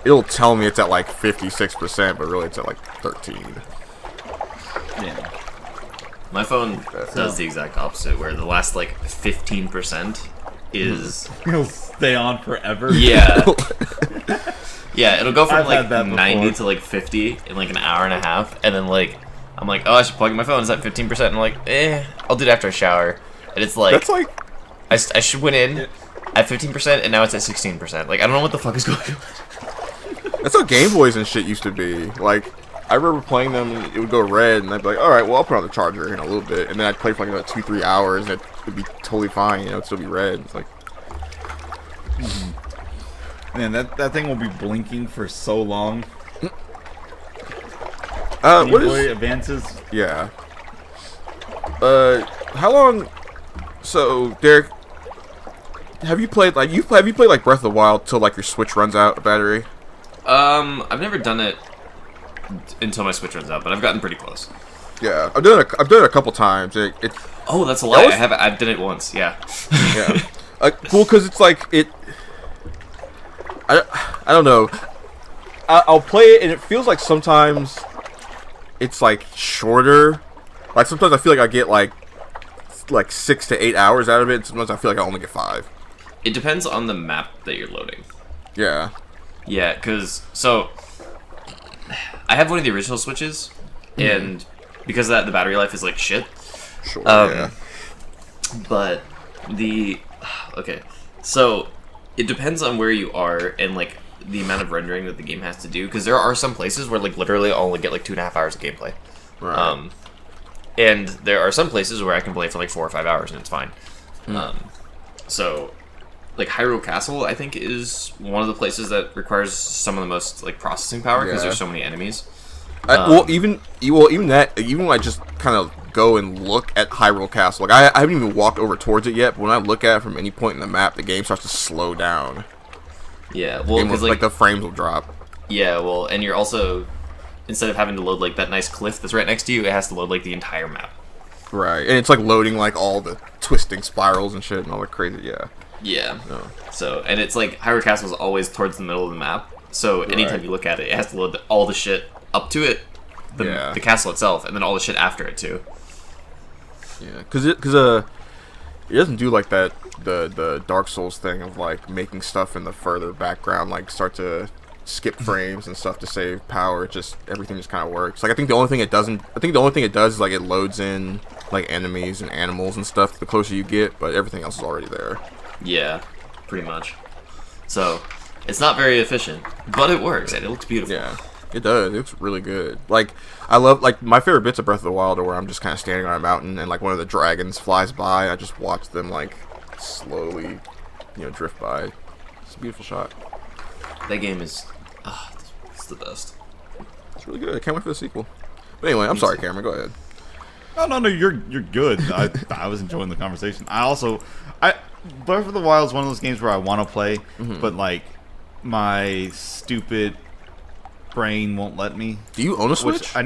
it'll tell me it's at, like, 56%, but really it's at, like, 13. Yeah. My phone does the exact opposite, where the last, like, 15% is... It'll stay on forever. Yeah. Yeah, it'll go from, like, 90 to, like, 50 in, like, an hour and a half, and then, like, I'm like, oh, I should plug in my phone. It's at 15%. And I'm like, I'll do it after a shower. And it's like... That's like... I should went in at 15%, and now it's at 16%. Like, I don't know what the fuck is going on. That's how Game Boys and shit used to be. Like, I remember playing them, and it would go red, and I'd be like, alright, well, I'll put on the charger in a little bit. And then I'd play for, like, about 2-3 hours, and it would be totally fine. It'd still be red. It's like... Man, that thing will be blinking for so long. What is... advances? Yeah. How long... So, Derek, have you played, like, like, Breath of the Wild till, like, your Switch runs out of battery? I've never done it until my Switch runs out, but I've gotten pretty close. Yeah, I've done it a couple times. Oh, that's a lie. I've done it once, yeah. Yeah. Well, because it's, like, I don't know. I'll play it, and it feels like sometimes it's, like, shorter. Like, sometimes I feel like I get, like 6 to 8 hours out of it, and sometimes I feel like I only get 5. It depends on the map that you're loading. Yeah. Yeah, because, so, I have one of the original Switches, and because of that, the battery life is, like, shit. Sure, yeah. But okay, so, it depends on where you are, and, like, the amount of rendering that the game has to do, because there are some places where, like, literally I'll only get, like, 2.5 hours of gameplay. Right. And there are some places where I can play for, like, 4 or 5 hours, and it's fine. So, like, Hyrule Castle, I think, is one of the places that requires some of the most, like, processing power, because there's so many enemies. Even when I just kind of go and look at Hyrule Castle, like, I haven't even walked over towards it yet, but when I look at it from any point in the map, the game starts to slow down. Yeah, well, because, like, the frames will drop. Yeah, well, and you're also... Instead of having to load, like, that nice cliff that's right next to you, it has to load, like, the entire map. Right, and it's, like, loading, like, all the twisting spirals and shit and all that crazy, yeah. Yeah. No. So, and it's, like, Hyrule Castle is always towards the middle of the map, so anytime you look at it, it has to load all the shit up to it, the castle itself, and then all the shit after it, too. Yeah, because it doesn't do, like, that, the Dark Souls thing of, like, making stuff in the further background, like, start to... skip frames and stuff to save power. Everything just kind of works. Like, I think the only thing it does is, like, it loads in, like, enemies and animals and stuff the closer you get, but everything else is already there. Yeah, pretty much. So, it's not very efficient, but it works, and it looks beautiful. Yeah, it does. It looks really good. Like, I love, like, my favorite bits of Breath of the Wild are where I'm just kind of standing on a mountain and, like, one of the dragons flies by. I just watch them, like, slowly, drift by. It's a beautiful shot. That game is... it's the best. It's really good. I can't wait for the sequel. But anyway, I'm sorry, Cameron. Go ahead. No, you're good. I was enjoying the conversation. Breath of the Wild is one of those games where I want to play, but, like, my stupid brain won't let me. Do you own a Switch? I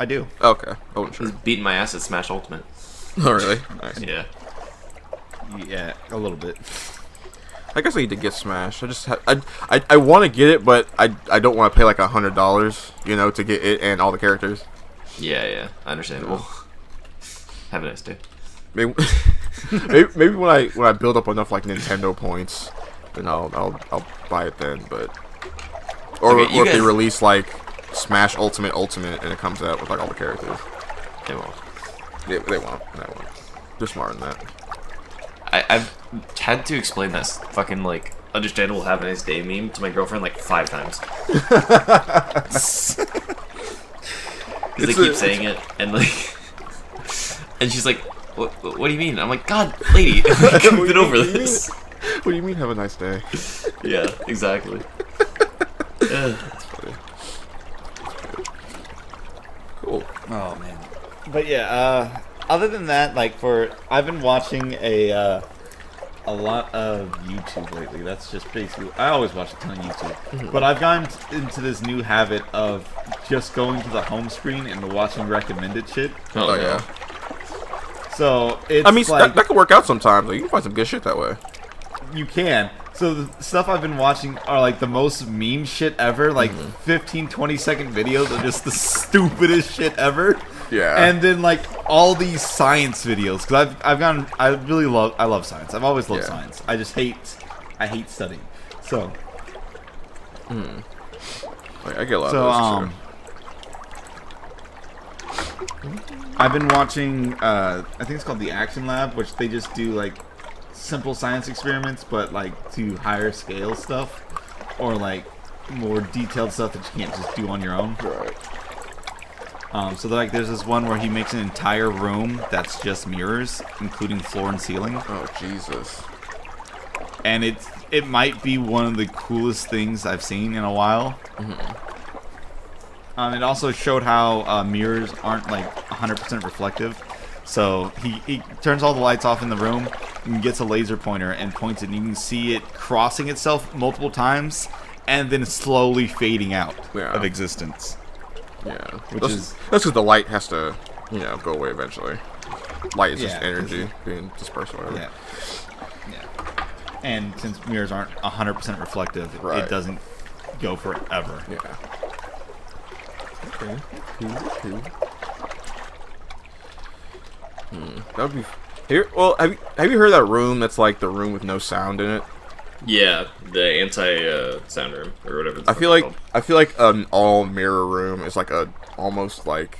do. Okay. Oh, sure. He's beating my ass at Smash Ultimate. Oh, really? Nice. Yeah. Yeah, a little bit. I guess I need to get Smash. I want to get it, but I don't want to pay like $100, to get it and all the characters. Yeah, understandable. Have a nice day. Maybe, maybe when I build up enough like Nintendo points, then I'll buy it then. But or if they release like Smash Ultimate and it comes out with like all the characters. They won't. They won't. They're smarter than that. I've had to explain that fucking like understandable have a nice day meme to my girlfriend like 5 times. Because they keep saying it and like, and she's like, "What do you mean?" I'm like, "God, lady, we've been over this." What do you mean? Have a nice day. Yeah, exactly. That's funny. Cool. Oh man. But yeah, other than that, like I've been watching a lot of YouTube lately. That's just basically, I always watch a ton of YouTube. But I've gotten into this new habit of just going to the home screen and watching recommended shit. Oh yeah. So it's that could work out sometimes. Like, you can find some good shit that way. You can. So the stuff I've been watching are like the most meme shit ever, like 15, 20-second videos of just the stupidest shit ever. Yeah. And then like all these science videos, because I love science. I've always loved science. I hate studying. So. I get a lot of those too. I've been watching, I think it's called the Action Lab, which they just do like simple science experiments, but like to higher scale stuff, or like more detailed stuff that you can't just do on your own. Right. So like there's this one where he makes an entire room that's just mirrors, including floor and ceiling. Oh Jesus. And it might be one of the coolest things I've seen in a while. It also showed how mirrors aren't like 100% reflective. So he turns all the lights off in the room and gets a laser pointer and points it, and you can see it crossing itself multiple times and then slowly fading out of existence. Yeah, that's because the light has to, go away eventually. Light is just energy being dispersed or whatever. Yeah. And since mirrors aren't 100% reflective, it doesn't go forever. Yeah. Okay. Cool. That would be here. Well, have you heard of that room that's like the room with no sound in it? Yeah, the anti sound room or whatever. I feel like an all mirror room is like a almost like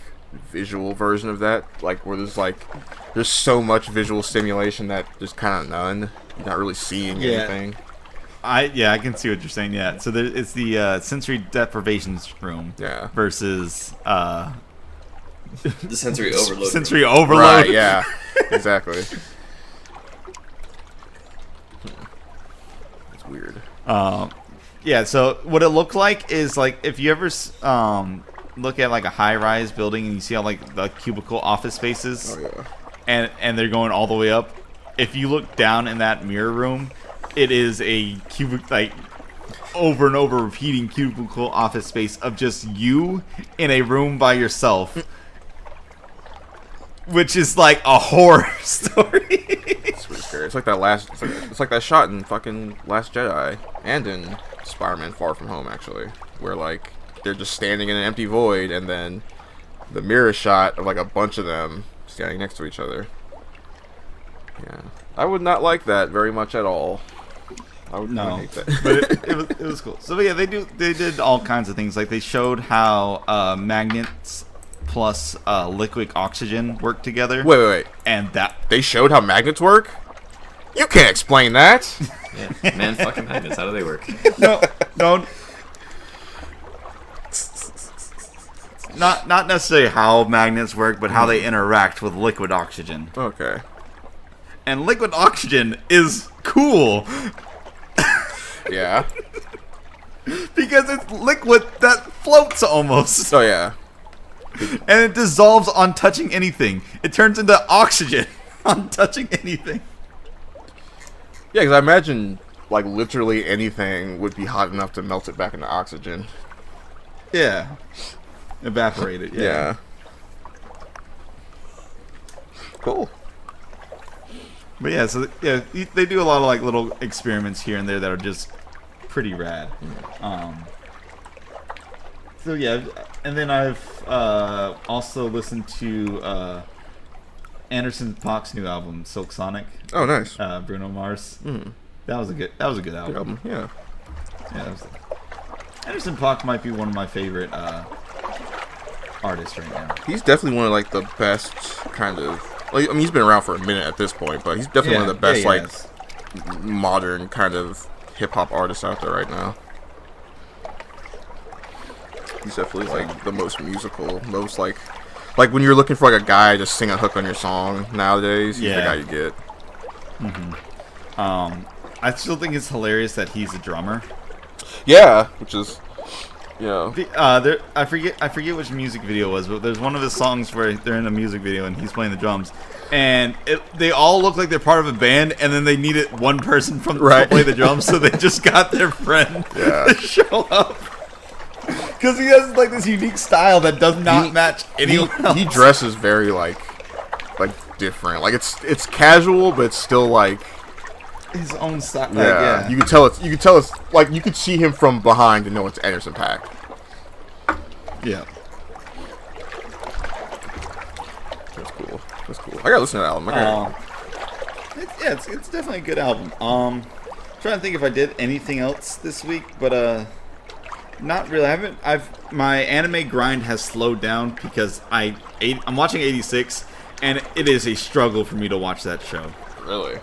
visual version of that, like where there's so much visual stimulation that there's kind of none. You're not really seeing anything. I can see what you're saying. Yeah, so it's the sensory deprivation room. Yeah. Versus the sensory overload. Sensory overload. Right. Yeah. Exactly. It's weird. Yeah. So what it looked like is like if you ever look at like a high-rise building and you see all like the cubicle office spaces. Oh yeah. And they're going all the way up. If you look down in that mirror room, it is a over and over repeating cubicle office space of just you in a room by yourself, which is like a horror story. It's pretty scary. It's like that shot in fucking Last Jedi and in Spider-Man: Far From Home, actually, where like they're just standing in an empty void, and then the mirror shot of like a bunch of them standing next to each other. Yeah, I would not like that very much at all. I would not hate that. But it was cool. So yeah, they did all kinds of things. Like they showed how magnets plus liquid oxygen work together. Wait. And that they showed how magnets work? You can't explain that. Yeah, man, fucking magnets. How do they work? No. Not necessarily how magnets work, but how they interact with liquid oxygen. Okay. And liquid oxygen is cool. Yeah. Because it's liquid that floats almost. Oh yeah. And it dissolves on touching anything. It turns into oxygen on touching anything. Yeah, because I imagine like literally anything would be hot enough to melt it back into oxygen. Yeah. Evaporate it. Yeah. Cool. But yeah, so yeah, they do a lot of like little experiments here and there that are just pretty rad. So yeah, and then I've also listened to Anderson .Paak's new album, Silk Sonic. Oh, nice. Bruno Mars. That was a good album. Good album. Yeah. Yeah. Anderson .Paak might be one of my favorite artists right now. He's definitely one of like the best kind of. Like, I mean, he's been around for a minute at this point, but he's definitely one of the best modern kind of hip hop artists out there right now. He's definitely like the most musical, most like when you're looking for like a guy to sing a hook on your song nowadays. He's the guy you get. I still think it's hilarious that he's a drummer. Yeah, which is, I forget which music video it was, but there's one of his songs where they're in a music video and he's playing the drums, and they all look like they're part of a band, and then they needed one person to play the drums, so they just got their friend to show up. Because he has like this unique style that does not match anyone else. He dresses very like different. Like it's casual, but it's still like his own style. Yeah. You could tell it's like you could see him from behind and know it's Anderson .Paak. Yeah. That's cool. I gotta listen to that album. It's definitely a good album. Trying to think if I did anything else this week, but not really. My anime grind has slowed down because I'm watching 86, and it is a struggle for me to watch that show. Really?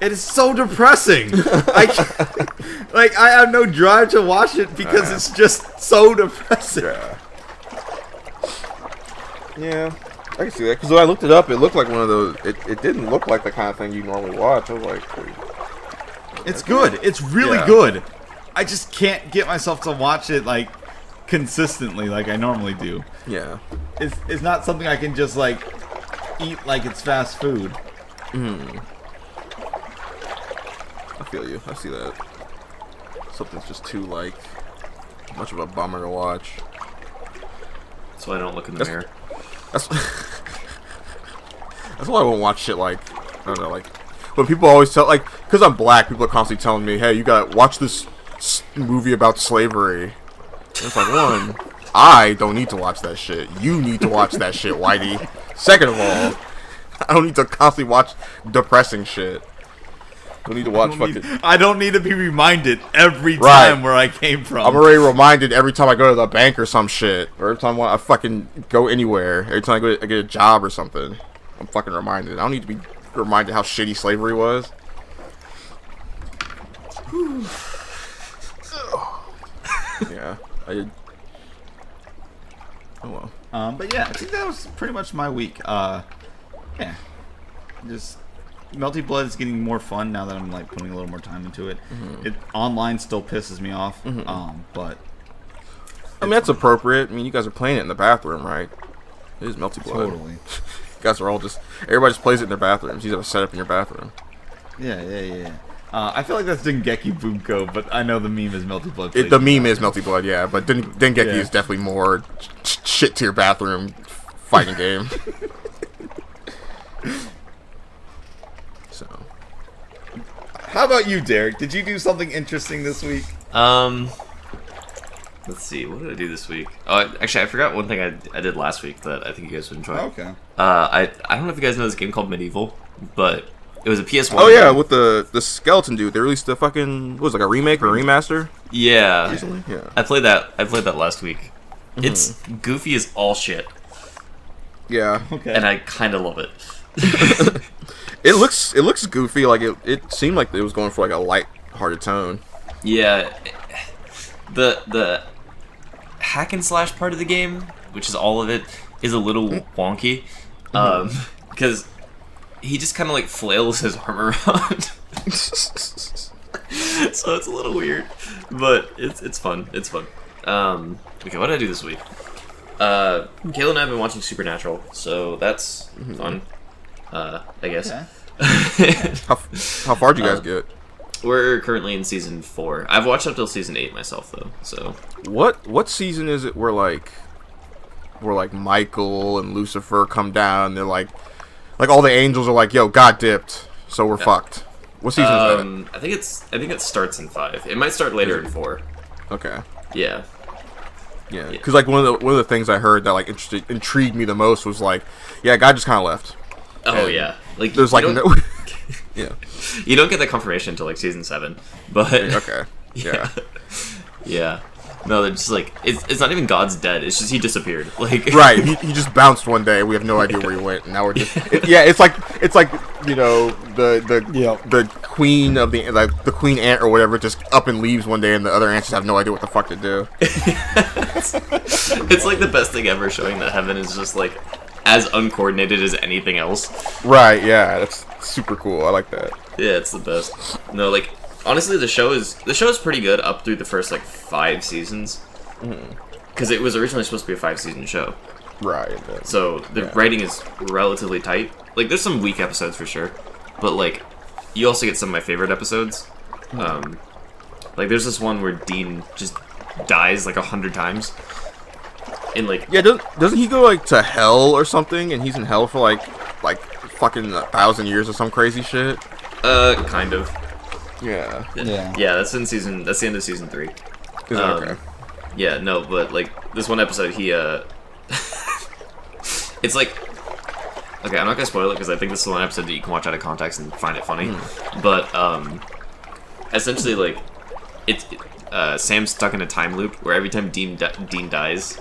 It is so depressing. I have no drive to watch it because it's just so depressing. Yeah, I can see that. Because when I looked it up, it looked like one of those. It didn't look like the kind of thing you normally watch. I was like, it's good. It's really good. I just can't get myself to watch it like consistently like I normally do. Yeah. It's not something I can just like eat like it's fast food. I feel you. I see that. Something's just too like much of a bummer to watch. That's why I don't look in the mirror. That's why I won't watch shit like, I don't know, like when people always tell, like, because I'm black, people are constantly telling me, hey, you gotta watch this movie about slavery. And it's like, one, I don't need to watch that shit. You need to watch that shit, Whitey. Second of all, I don't need to constantly watch depressing shit. I don't need to watch I don't need to be reminded every time where I came from. I'm already reminded every time I go to the bank or some shit, or every time I fucking go anywhere, every time I get a job or something. I'm fucking reminded. I don't need to be reminded how shitty slavery was. Yeah, I did. Oh well. But yeah, I think that was pretty much my week. Yeah, just Melty Blood is getting more fun now that I'm like putting a little more time into it. It online still pisses me off, but I mean that's appropriate. I mean you guys are playing it in the bathroom, right? It is Melty Blood. Totally. You guys are all everybody just plays it in their bathrooms. You have a setup in your bathroom. Yeah. I feel like that's Dengeki Bunko, but I know the meme is Melty Blood. The meme is Melty Blood, yeah, but Dengeki is definitely more shit to your bathroom fighting game. So, how about you, Derek? Did you do something interesting this week? Let's see. What did I do this week? Oh, actually, I forgot one thing I did last week that I think you guys would enjoy. Okay. I don't know if you guys know this game called Medieval, but it was a PS1. Oh yeah, game. With the skeleton dude. They released the fucking what was it, like a remake or a remaster? Yeah. Recently? Yeah. I played that last week. It's goofy as all shit. Yeah. Okay. And I kind of love it. It looks goofy. Like it seemed like it was going for like a light-hearted tone. Yeah. The hack and slash part of the game, which is all of it, is a little wonky. Because he just kind of like flails his arm around. So it's a little weird, but it's fun. It's fun. Okay, what did I do this week? Kayla and I have been watching Supernatural, so that's fun. I guess. Okay. How far did you guys get? We're currently in season 4. I've watched up till season 8 myself, though. So what season is it where Michael and Lucifer come down? They're like, Like all the angels are like, "Yo, God dipped, so we're fucked." What season is that? I think it starts in 5. It might start later in 4. Okay. Yeah. Yeah, because like one of the things I heard that like intrigued me the most was like, yeah, God just kind of left. Oh yeah, like there's like no. Yeah. You don't get that confirmation until like season 7, but okay. Yeah. Yeah. No, they're just like it's not even God's dead. It's just he disappeared. Like right, he just bounced one day. We have no idea where he went, and now we're just it's like you know the queen of the queen ant or whatever just up and leaves one day, and the other ants just have no idea what the fuck to do. It's like the best thing ever, showing that heaven is just like as uncoordinated as anything else. Right. Yeah, that's super cool. I like that. Yeah, it's the best. No, like. Honestly, the show is pretty good up through the first like 5 seasons, because it was originally supposed to be a 5-season show. Right. So the writing is relatively tight. Like there's some weak episodes for sure, but like you also get some of my favorite episodes. Like there's this one where Dean just dies like 100 times. And like doesn't he go like to hell or something, and he's in hell for like fucking 1,000 years or some crazy shit? Kind of. Yeah. Yeah, that's the end of season 3. Is that okay? Yeah, no, but like this one episode, he it's like, okay, I'm not gonna spoil it because I think this is one episode that you can watch out of context and find it funny. But essentially, like, it's Sam's stuck in a time loop where every time Dean dies,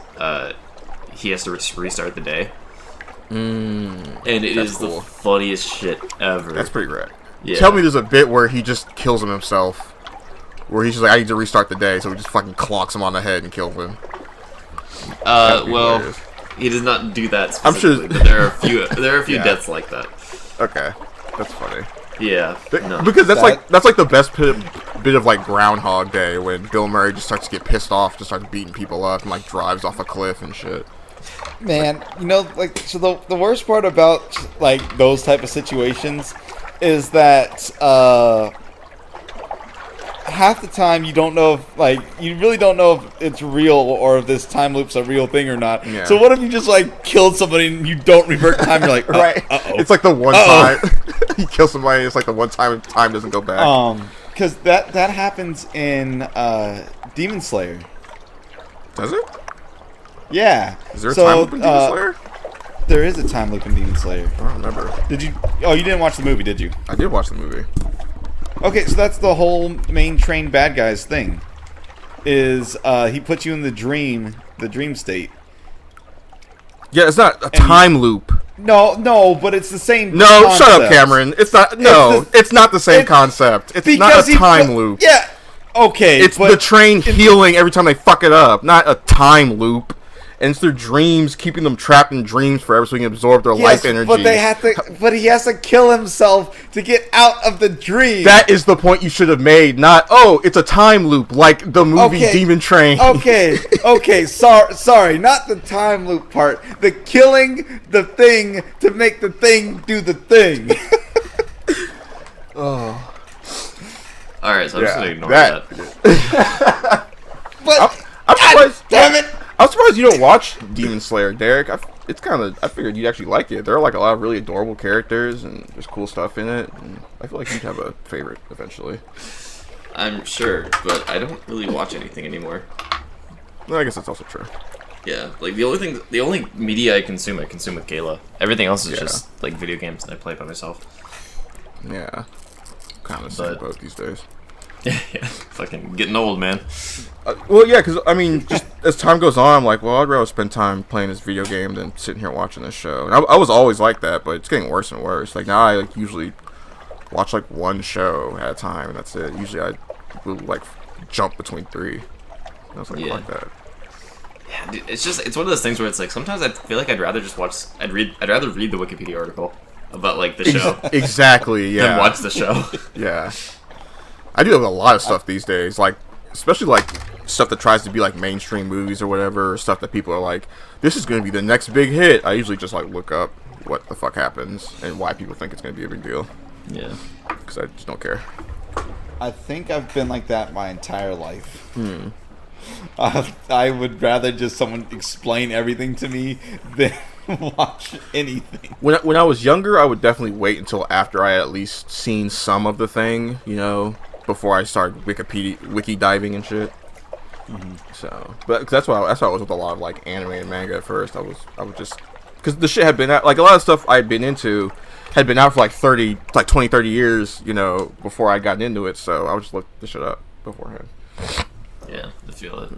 he has to restart the day. And it is cool. The funniest shit ever. That's pretty great. Yeah. Tell me there's a bit where he just kills him himself. Where he's just like, I need to restart the day, so he just fucking clonks him on the head and kills him. Well, he does not do that specifically, I'm sure. But there are a few deaths like that. Okay. That's funny. Yeah. No. Because that's like the best bit of like Groundhog Day, when Bill Murray just starts to get pissed off, just starts beating people up, and like drives off a cliff and shit. Man, you know, like, so the worst part about like those type of situations is that half the time you don't know if, like, you really don't know if it's real or if this time loop's a real thing or not. Yeah. So what if you just like killed somebody and you don't revert time? You're like, right? It's like the one time you kill somebody. It's like the one time doesn't go back. Because that happens in Demon Slayer. Does it? Yeah. Is there a time loop in Demon Slayer? There is a time loop in Demon Slayer. I don't remember. Did you? Oh, you didn't watch the movie, did you? I did watch the movie. Okay, so that's the whole main train bad guy's thing. Is he puts you in the dream state. Yeah, it's not a time loop. No, but it's the same. No, concept. Shut up, Cameron. It's not. No, it's not the same concept. It's not a time loop. Yeah. Okay. It's the train healing every time they fuck it up, not a time loop. And it's their dreams, keeping them trapped in dreams forever so he can absorb their life energy. But he has to kill himself to get out of the dream. That is the point you should have made, not, oh, it's a time loop like the movie Demon Train. Okay, sorry, not the time loop part. The killing the thing to make the thing do the thing. Oh. Alright, so I'm just going to ignore that. But, I'm surprised. Damn it! I'm surprised you don't watch Demon Slayer, Derek. I figured you'd actually like it. There are like a lot of really adorable characters, and there's cool stuff in it. And I feel like you'd have a favorite eventually. I'm sure, but I don't really watch anything anymore. Well, I guess that's also true. Yeah, like the only media I consume with Kayla. Everything else is just like video games, and I play by myself. Yeah, kind of same boat these days. Yeah, fucking getting old, man. Well, yeah, because, I mean, just as time goes on, I'm like, well, I'd rather spend time playing this video game than sitting here watching this show. And I was always like that, but it's getting worse and worse. Like, now I like usually watch, like, one show at a time, and that's it. Usually I will, like, jump between 3. And I was like, fuck that. Yeah, dude, it's one of those things where it's like, sometimes I feel like I'd rather read the Wikipedia article about, like, the show. Exactly, yeah. Than watch the show. Yeah. I do have a lot of stuff these days, like, especially like stuff that tries to be like mainstream movies or whatever, or stuff that people are like, this is going to be the next big hit. I usually just like look up what the fuck happens and why people think it's going to be a big deal. Yeah. Because I just don't care. I think I've been like that my entire life. I would rather just someone explain everything to me watch anything. When I was younger, I would definitely wait until after I had at least seen some of the thing, before I started wiki diving and shit. Mm-hmm. So, but cause that's why I was with a lot of like anime and manga at first. I would just because the shit had been out, like a lot of stuff I'd been into had been out for like 20, 30 years, before I got into it. So I would just look the shit up beforehand. Yeah, I feel it.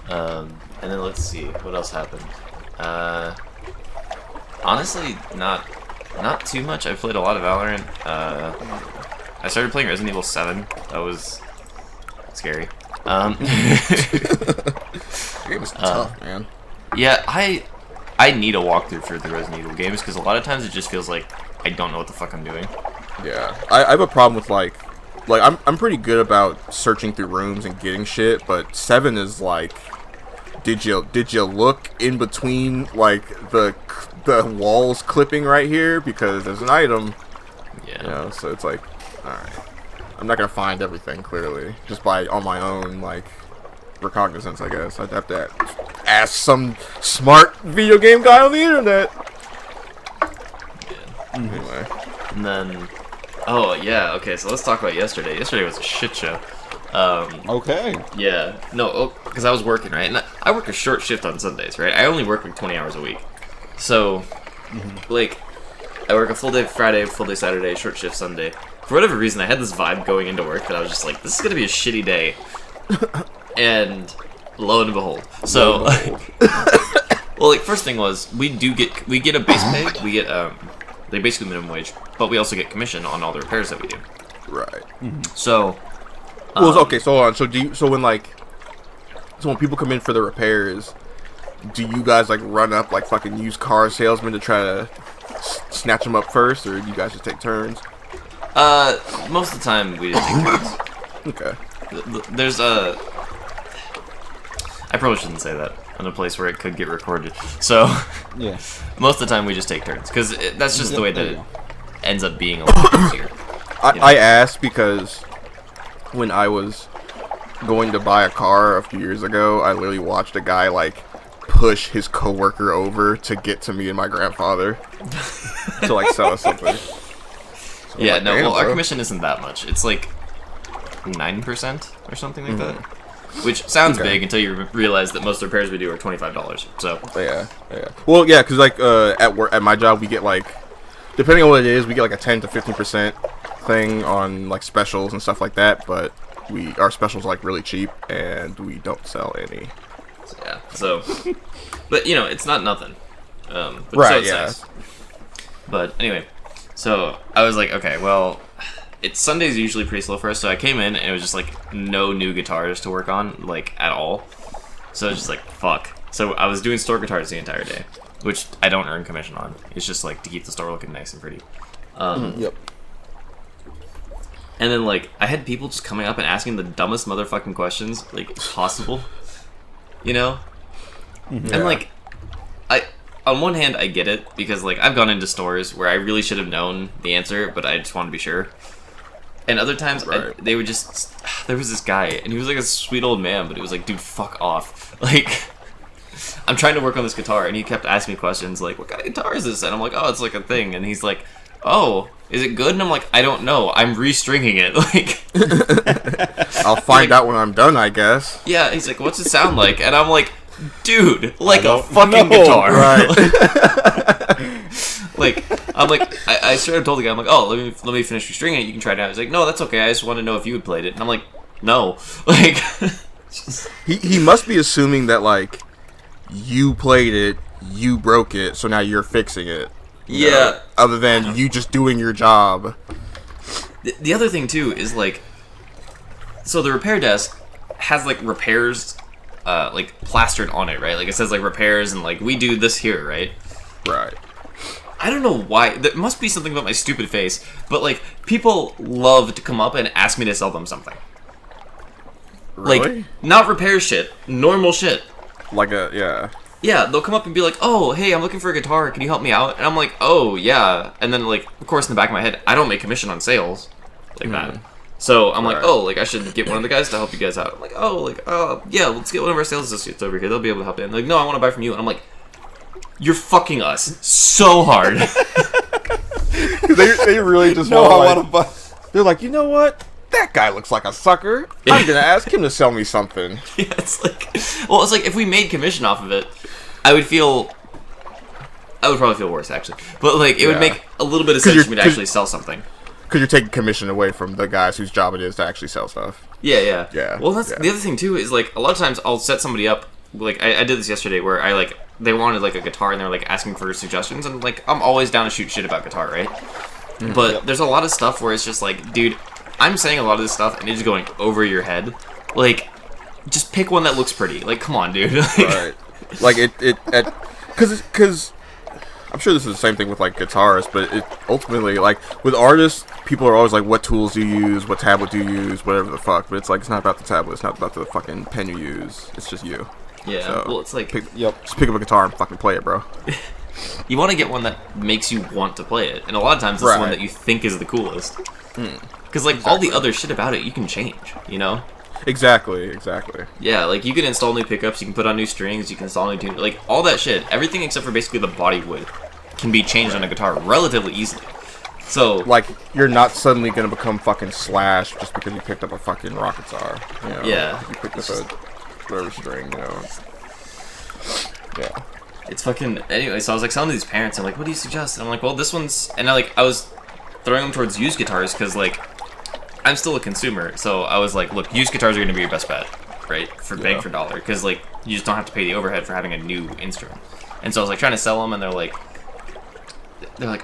And then let's see what else happened. Honestly, not too much. I played a lot of Valorant. I started playing Resident Evil 7. That was scary. It was tough, man. Yeah, I need a walkthrough for the Resident Evil games because a lot of times it just feels like I don't know what the fuck I'm doing. Yeah, I have a problem with like I'm pretty good about searching through rooms and getting shit, but 7 is like, did you look in between like the walls clipping right here because there's an item? Yeah. So it's like, all right, I'm not gonna find everything clearly just on my own like recognizance. I guess I'd have to ask some smart video game guy on the internet. Yeah. Anyway, and then. Oh, yeah, okay, so let's talk about yesterday. Yesterday was a shit show. okay. Yeah, no, because I was working, right? And I work a short shift on Sundays, right? I only work like 20 hours a week. So, like, I work a full day Friday, full day Saturday, short shift Sunday. For whatever reason, I had this vibe going into work that I was just like, this is going to be a shitty day. And lo and behold. So, well, like, first thing was, we get a base pay, we get, like, basically minimum wage, but we also get commission on all the repairs that we do. Right. Mm-hmm. So, okay. So hold on. So when people come in for the repairs, do you guys like run up like fucking used car salesmen to try to snatch them up first, or do you guys just take turns? Most of the time we just take turns. Okay. There's I probably shouldn't say that in a place where it could get recorded. So, yeah. Most of the time we just take turns because that's just the way that it ends up being a lot easier. I asked because when I was going to buy a car a few years ago, I literally watched a guy like push his coworker over to get to me and my grandfather to like sell us something. So yeah, like, no, well, bro. our commission isn't that much. It's like 9% or something like that. Which sounds big until you realize that most repairs we do are $25. So yeah. Well, yeah, because like at my job we get like, depending on what it is, we get like a 10 to 15% thing on like specials and stuff like that. But our specials are like really cheap and we don't sell any. Yeah. So, but it's not nothing. But right. So it's Yeah. nice. But anyway, so I was like, okay, well. Sundays usually pretty slow for us, so I came in and it was just like no new guitars to work on, like at all. So I was just like, fuck. So I was doing store guitars the entire day, which I don't earn commission on. It's just like to keep the store looking nice and pretty. Yep. And then like I had people just coming up and asking the dumbest motherfucking questions like possible, Yeah. And like on one hand I get it because like I've gone into stores where I really should have known the answer, but I just wanted to be sure. And other times, Right. there was this guy, and he was like a sweet old man, but he was like, dude, fuck off. Like, I'm trying to work on this guitar, and he kept asking me questions like, what kind of guitar is this? And I'm like, oh, it's like a thing. And he's like, oh, is it good? And I'm like, I don't know. I'm restringing it. Like, I'll find out when I'm done, I guess. Yeah, he's like, what's it sound like? And I'm like, dude, like a fucking know, guitar. right. Like, I'm like, I straight up told the guy, I'm like, oh, let me finish restringing it. You can try it out. He's like, no, that's okay. I just want to know if you had played it. And I'm like, no. Like, he must be assuming that like you played it, you broke it, so now you're fixing it. Yeah. Know, other than you just doing your job. The other thing too is like, so the repair desk has like repairs, like plastered on it, right? Like it says like repairs and like we do this here, right? Right. I don't know why. There must be something about my stupid face, but like people love to come up and ask me to sell them something. Really? Like not repair shit, normal shit. Like yeah. Yeah, they'll come up and be like, "Oh, hey, I'm looking for a guitar. Can you help me out?" And I'm like, "Oh, yeah." And then like, of course, in the back of my head, I don't make commission on sales like that. So I'm like, Right. "Oh, like I should get one of the guys to help you guys out." I'm like, "Oh, like, yeah, let's get one of our sales associates over here. They'll be able to help you." And they're like, "No, I want to buy from you." And I'm like, You're fucking us so hard. they really just want to buy. They're like, you know what? That guy looks like a sucker. I'm gonna ask him to sell me something. Yeah, it's like, well, it's like if we made commission off of it, I would probably feel worse actually. But like, it would make a little bit of sense for me to actually sell something. Because you're taking commission away from the guys whose job it is to actually sell stuff. Yeah. Well, that's the other thing too. Is like a lot of times I'll set somebody up. Like I did this yesterday, where they wanted like a guitar and they're like asking for suggestions, and like I'm always down to shoot shit about guitar, right? But there's a lot of stuff where it's just like, dude, I'm saying a lot of this stuff and it's going over your head. Like, just pick one that looks pretty. Like, come on, dude. Right. Like because I'm sure this is the same thing with like guitarists, but it ultimately, like with artists, people are always like, what tools do you use, what tablet do you use, whatever the fuck. But it's like, it's not about the tablet, it's not about the fucking pen you use. It's just you. Yeah. So, well, it's like, just pick up a guitar and fucking play it, bro. You want to get one that makes you want to play it, and a lot of times it's the one that you think is the coolest. Because like all the other shit about it, you can change. You know. Exactly. Yeah, like you can install new pickups, you can put on new strings, you can install new tunes, like all that shit. Everything except for basically the body wood can be changed on a guitar relatively easily. So, like, you're not suddenly gonna become fucking Slash just because you picked up a fucking rock guitar. You know? Yeah. You picked up a whatever string, you know. Yeah. It's fucking anyway. So I was like telling these parents, I'm like, what do you suggest? And I'm like, well, this one's, and I was throwing them towards used guitars because like I'm still a consumer, so I was like, look, used guitars are gonna be your best bet, right? For bang for dollar, because like you just don't have to pay the overhead for having a new instrument. And so I was like trying to sell them, and they're like,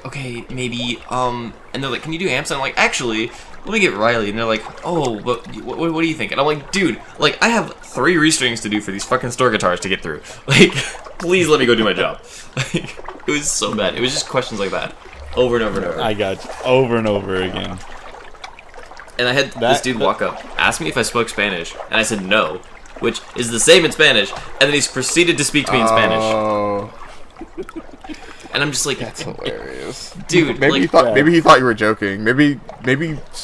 okay, maybe, and they're like, can you do amps? And I'm like, actually, let me get Riley. And they're like, oh, but what do you think? And I'm like, dude, like I have 3 restrings to do for these fucking store guitars to get through. Like, please let me go do my job. Like, it was so bad. It was just questions like that, over and over and over. I got you. Over and over again. And I had this dude walk up, ask me if I spoke Spanish, and I said no, which is the same in Spanish, and then he's proceeded to speak to me in Spanish. And I'm just like, that's hilarious, dude. Maybe he thought you were joking. Maybe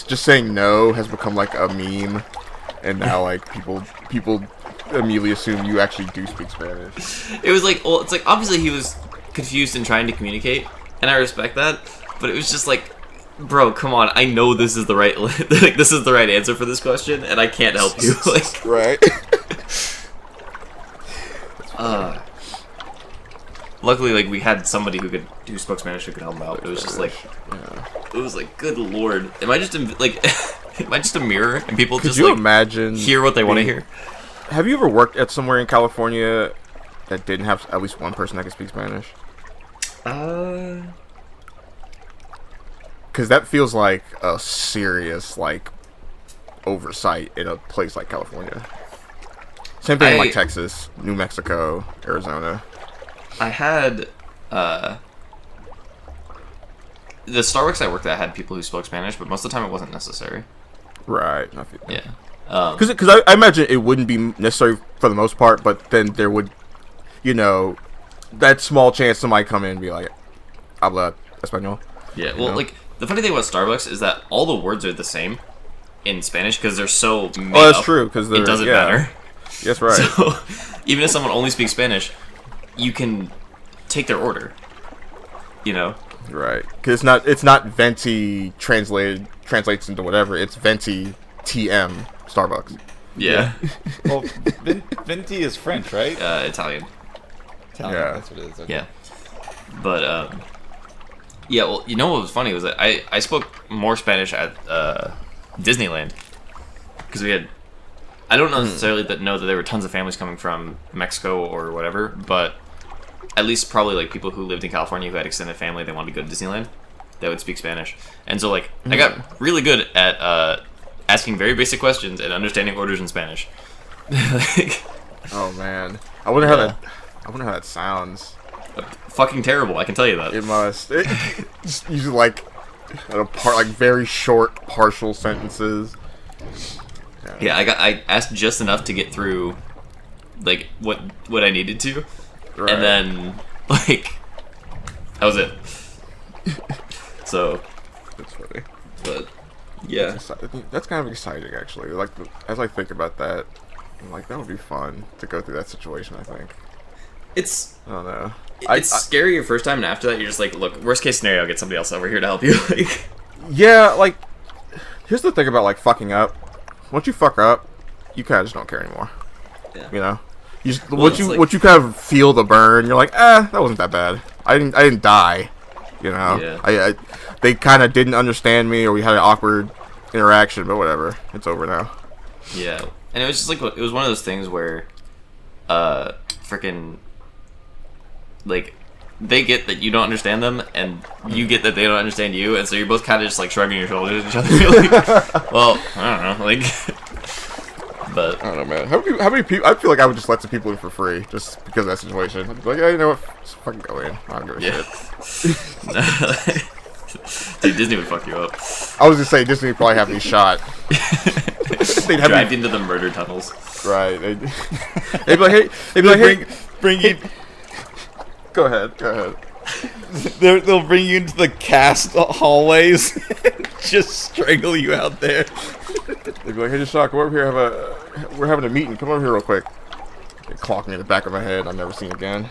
just saying no has become like a meme, and now like people immediately assume you actually do speak Spanish. It was like, well, it's like obviously he was confused and trying to communicate, and I respect that, but it was just like, bro, come on! I know this is the right, like this is the right answer for this question, and I can't help you. Like, right. Luckily, like we had somebody who spoke Spanish who could help him out. It was just like, it was like, good lord, am I just like, am I just a mirror and people Could just you like imagine hear what they want to hear? Have you ever worked at somewhere in California that didn't have at least one person that could speak Spanish? Because that feels like a serious like oversight in a place like California. Same thing in like Texas, New Mexico, Arizona. I had the Starbucks I worked at had people who spoke Spanish, but most of the time it wasn't necessary. Right. Yeah. Because I imagine it wouldn't be necessary for the most part, but then there would, you know, that small chance somebody come in and be like, habla español. Yeah. Well, like the funny thing about Starbucks is that all the words are the same in Spanish because they're so made that's up, true. Because it doesn't matter. Yes, right. So even if someone only speaks Spanish, you can take their order. You know. Right. Because it's not venti translates into whatever. It's venti TM Starbucks. Yeah. Well, venti is French, right? Italian. Italian. Yeah. That's what it is. Okay. Yeah. But yeah. Well, you know what was funny was that I spoke more Spanish at Disneyland because we had. I don't necessarily know that there were tons of families coming from Mexico or whatever, but at least probably like people who lived in California who had extended family, they wanted to go to Disneyland, that would speak Spanish. And so like I got really good at asking very basic questions and understanding orders in Spanish. Like, oh man, I wonder how that sounds. Fucking terrible, I can tell you that. It must. Just usually like like very short partial sentences. Yeah, I asked just enough to get through, like what I needed to, right. And then like that was it. So that's funny. But yeah, that's kind of exciting actually. Like as I think about that, I'm like that would be fun to go through that situation. I think. It's I don't know. It's scary your first time, and after that, you're just like, look, worst case scenario, I'll get somebody else over here to help you. Like, yeah, like, here's the thing about like fucking up. Once you fuck up, you kind of just don't care anymore. Yeah. You know, what you kind of feel the burn. You're like, that wasn't that bad. I didn't die. You know, yeah. They kind of didn't understand me, or we had an awkward interaction, but whatever, it's over now. Yeah, and it was just like it was one of those things where, freaking. Like, they get that you don't understand them, and you get that they don't understand you, and so you're both kind of just like shrugging your shoulders at each other. Like, well, I don't know, like, but I don't know, man. How many people? I feel like I would just let some people in for free just because of that situation. I'd be like, yeah, you know what? Just fucking go in. I don't give a shit. Dude, Disney would fuck you up. I was just saying, Disney would probably have me shot. They'd have dragged into the murder tunnels. Right. They'd be like, hey, bring you. Go ahead. They'll bring you into the cast hallways, and just strangle you out there. They'd be like, hey, just come over here. We're having a meeting. Come over here real quick. They clock me in the back of my head. I've never seen again.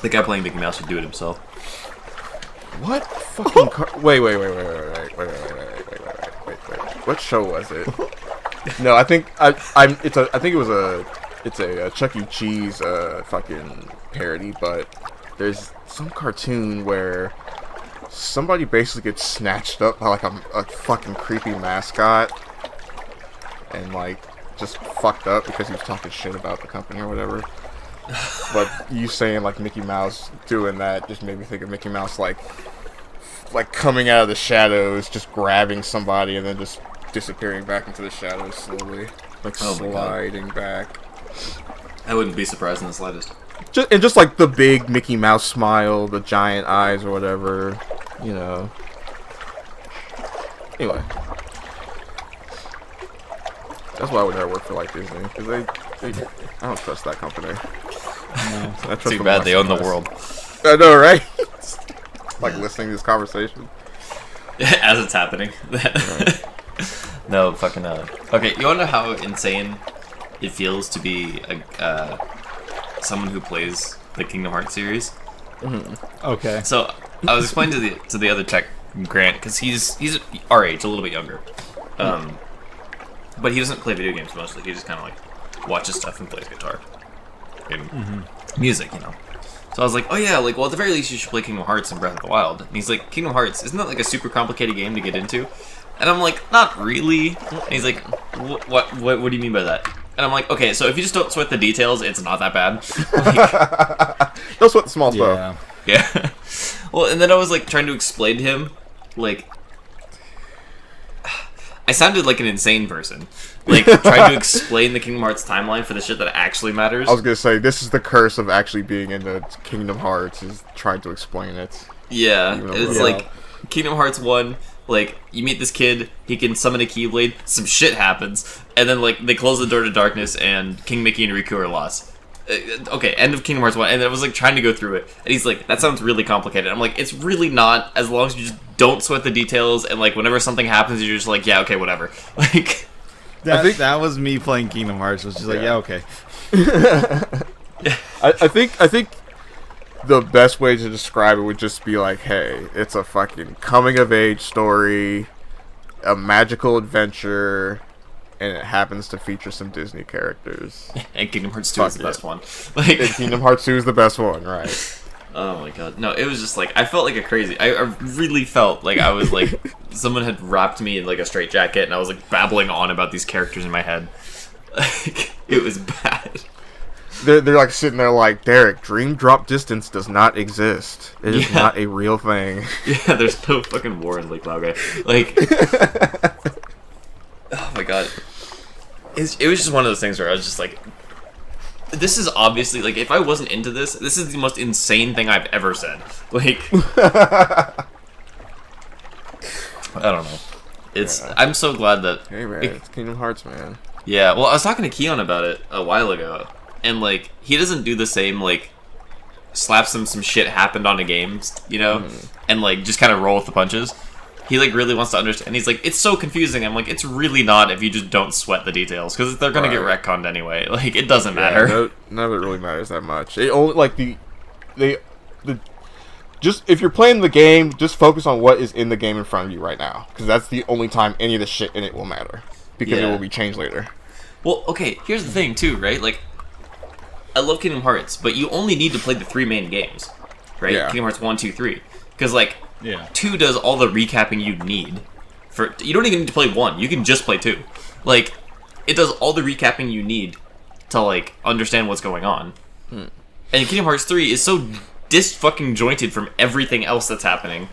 The guy playing Mickey Mouse should do it himself. What fucking? Wait. What show was it? No, I think it's a Chuck E. Cheese fucking parody, but there's some cartoon where somebody basically gets snatched up by like a fucking creepy mascot and like just fucked up because he was talking shit about the company or whatever. But you saying like Mickey Mouse doing that just made me think of Mickey Mouse like coming out of the shadows, just grabbing somebody and then just disappearing back into the shadows slowly, like sliding back. I wouldn't be surprised in the slightest. Just like the big Mickey Mouse smile, the giant eyes or whatever, you know. Anyway, that's why I would never work for like Disney, because they I don't trust that company. No. Too bad they own the world. I know, right? Like listening to this conversation as it's happening. Right. No, fucking okay, you wanna know how insane it feels to be someone who plays the Kingdom Hearts series? Mm-hmm. Okay. So I was explaining to the other tech, Grant, because he's our age, a little bit younger, but he doesn't play video games mostly. He just kind of like watches stuff and plays guitar and music, you know. So I was like, oh yeah, like, well, at the very least you should play Kingdom Hearts and Breath of the Wild. And he's like, Kingdom Hearts, isn't that like a super complicated game to get into? And I'm like, not really. And he's like, what do you mean by that? And I'm like, okay, so if you just don't sweat the details, it's not that bad. Like, don't sweat the small stuff. Yeah. Well, and then I was like trying to explain to him, like, I sounded like an insane person. Like, trying to explain the Kingdom Hearts timeline for the shit that actually matters. I was gonna say, this is the curse of actually being into Kingdom Hearts, is trying to explain it. Yeah, it's like, Kingdom Hearts 1, like, you meet this kid, he can summon a Keyblade, some shit happens, and then, like, they close the door to darkness, and King Mickey and Riku are lost. Okay, end of Kingdom Hearts 1, and I was, like, trying to go through it, and he's like, that sounds really complicated. I'm like, it's really not, as long as you just don't sweat the details, and, like, whenever something happens, you're just like, yeah, okay, whatever. Like... That was me playing Kingdom Hearts, was just like, yeah, okay. I think the best way to describe it would just be like, hey, it's a fucking coming-of-age story, a magical adventure, and it happens to feature some Disney characters. And Kingdom Hearts 2 is the best one. Like, and Kingdom Hearts 2 is the best one, right. Oh my god. No, it was just like, I felt like a crazy... I really felt like I was like... someone had wrapped me in like a straitjacket and I was like babbling on about these characters in my head. Like, it was bad. They're like sitting there like, Derek, dream drop distance does not exist. It is not a real thing. Yeah, there's no fucking war in Lake Laogai. Like... oh my god. It was just one of those things where I was just like... This is obviously, like, if I wasn't into this, this is the most insane thing I've ever said. Like... I don't know. It's... I'm so glad that... Hey, man, it's Kingdom Hearts, man. Yeah, well, I was talking to Keon about it a while ago, and, like, he doesn't do the same, like, slaps some shit happened on a game, you know? And, like, just kind of roll with the punches. he like really wants to understand. And he's like, it's so confusing. I'm like, it's really not if you just don't sweat the details because they're gonna get retconned anyway. Like it doesn't matter. None of it really matters that much. It only like just if you're playing the game, just focus on what is in the game in front of you right now because that's the only time any of the shit in it will matter because it will be changed later. Well, okay. Here's the thing too, right? Like, I love Kingdom Hearts, but you only need to play the 3 main games, right? Yeah. Kingdom Hearts 1, 2, 3, because like. Yeah. 2 does all the recapping you need. You don't even need to play 1. You can just play 2. Like, it does all the recapping you need to, like, understand what's going on. And Kingdom Hearts 3 is so dis-fucking jointed from everything else that's happening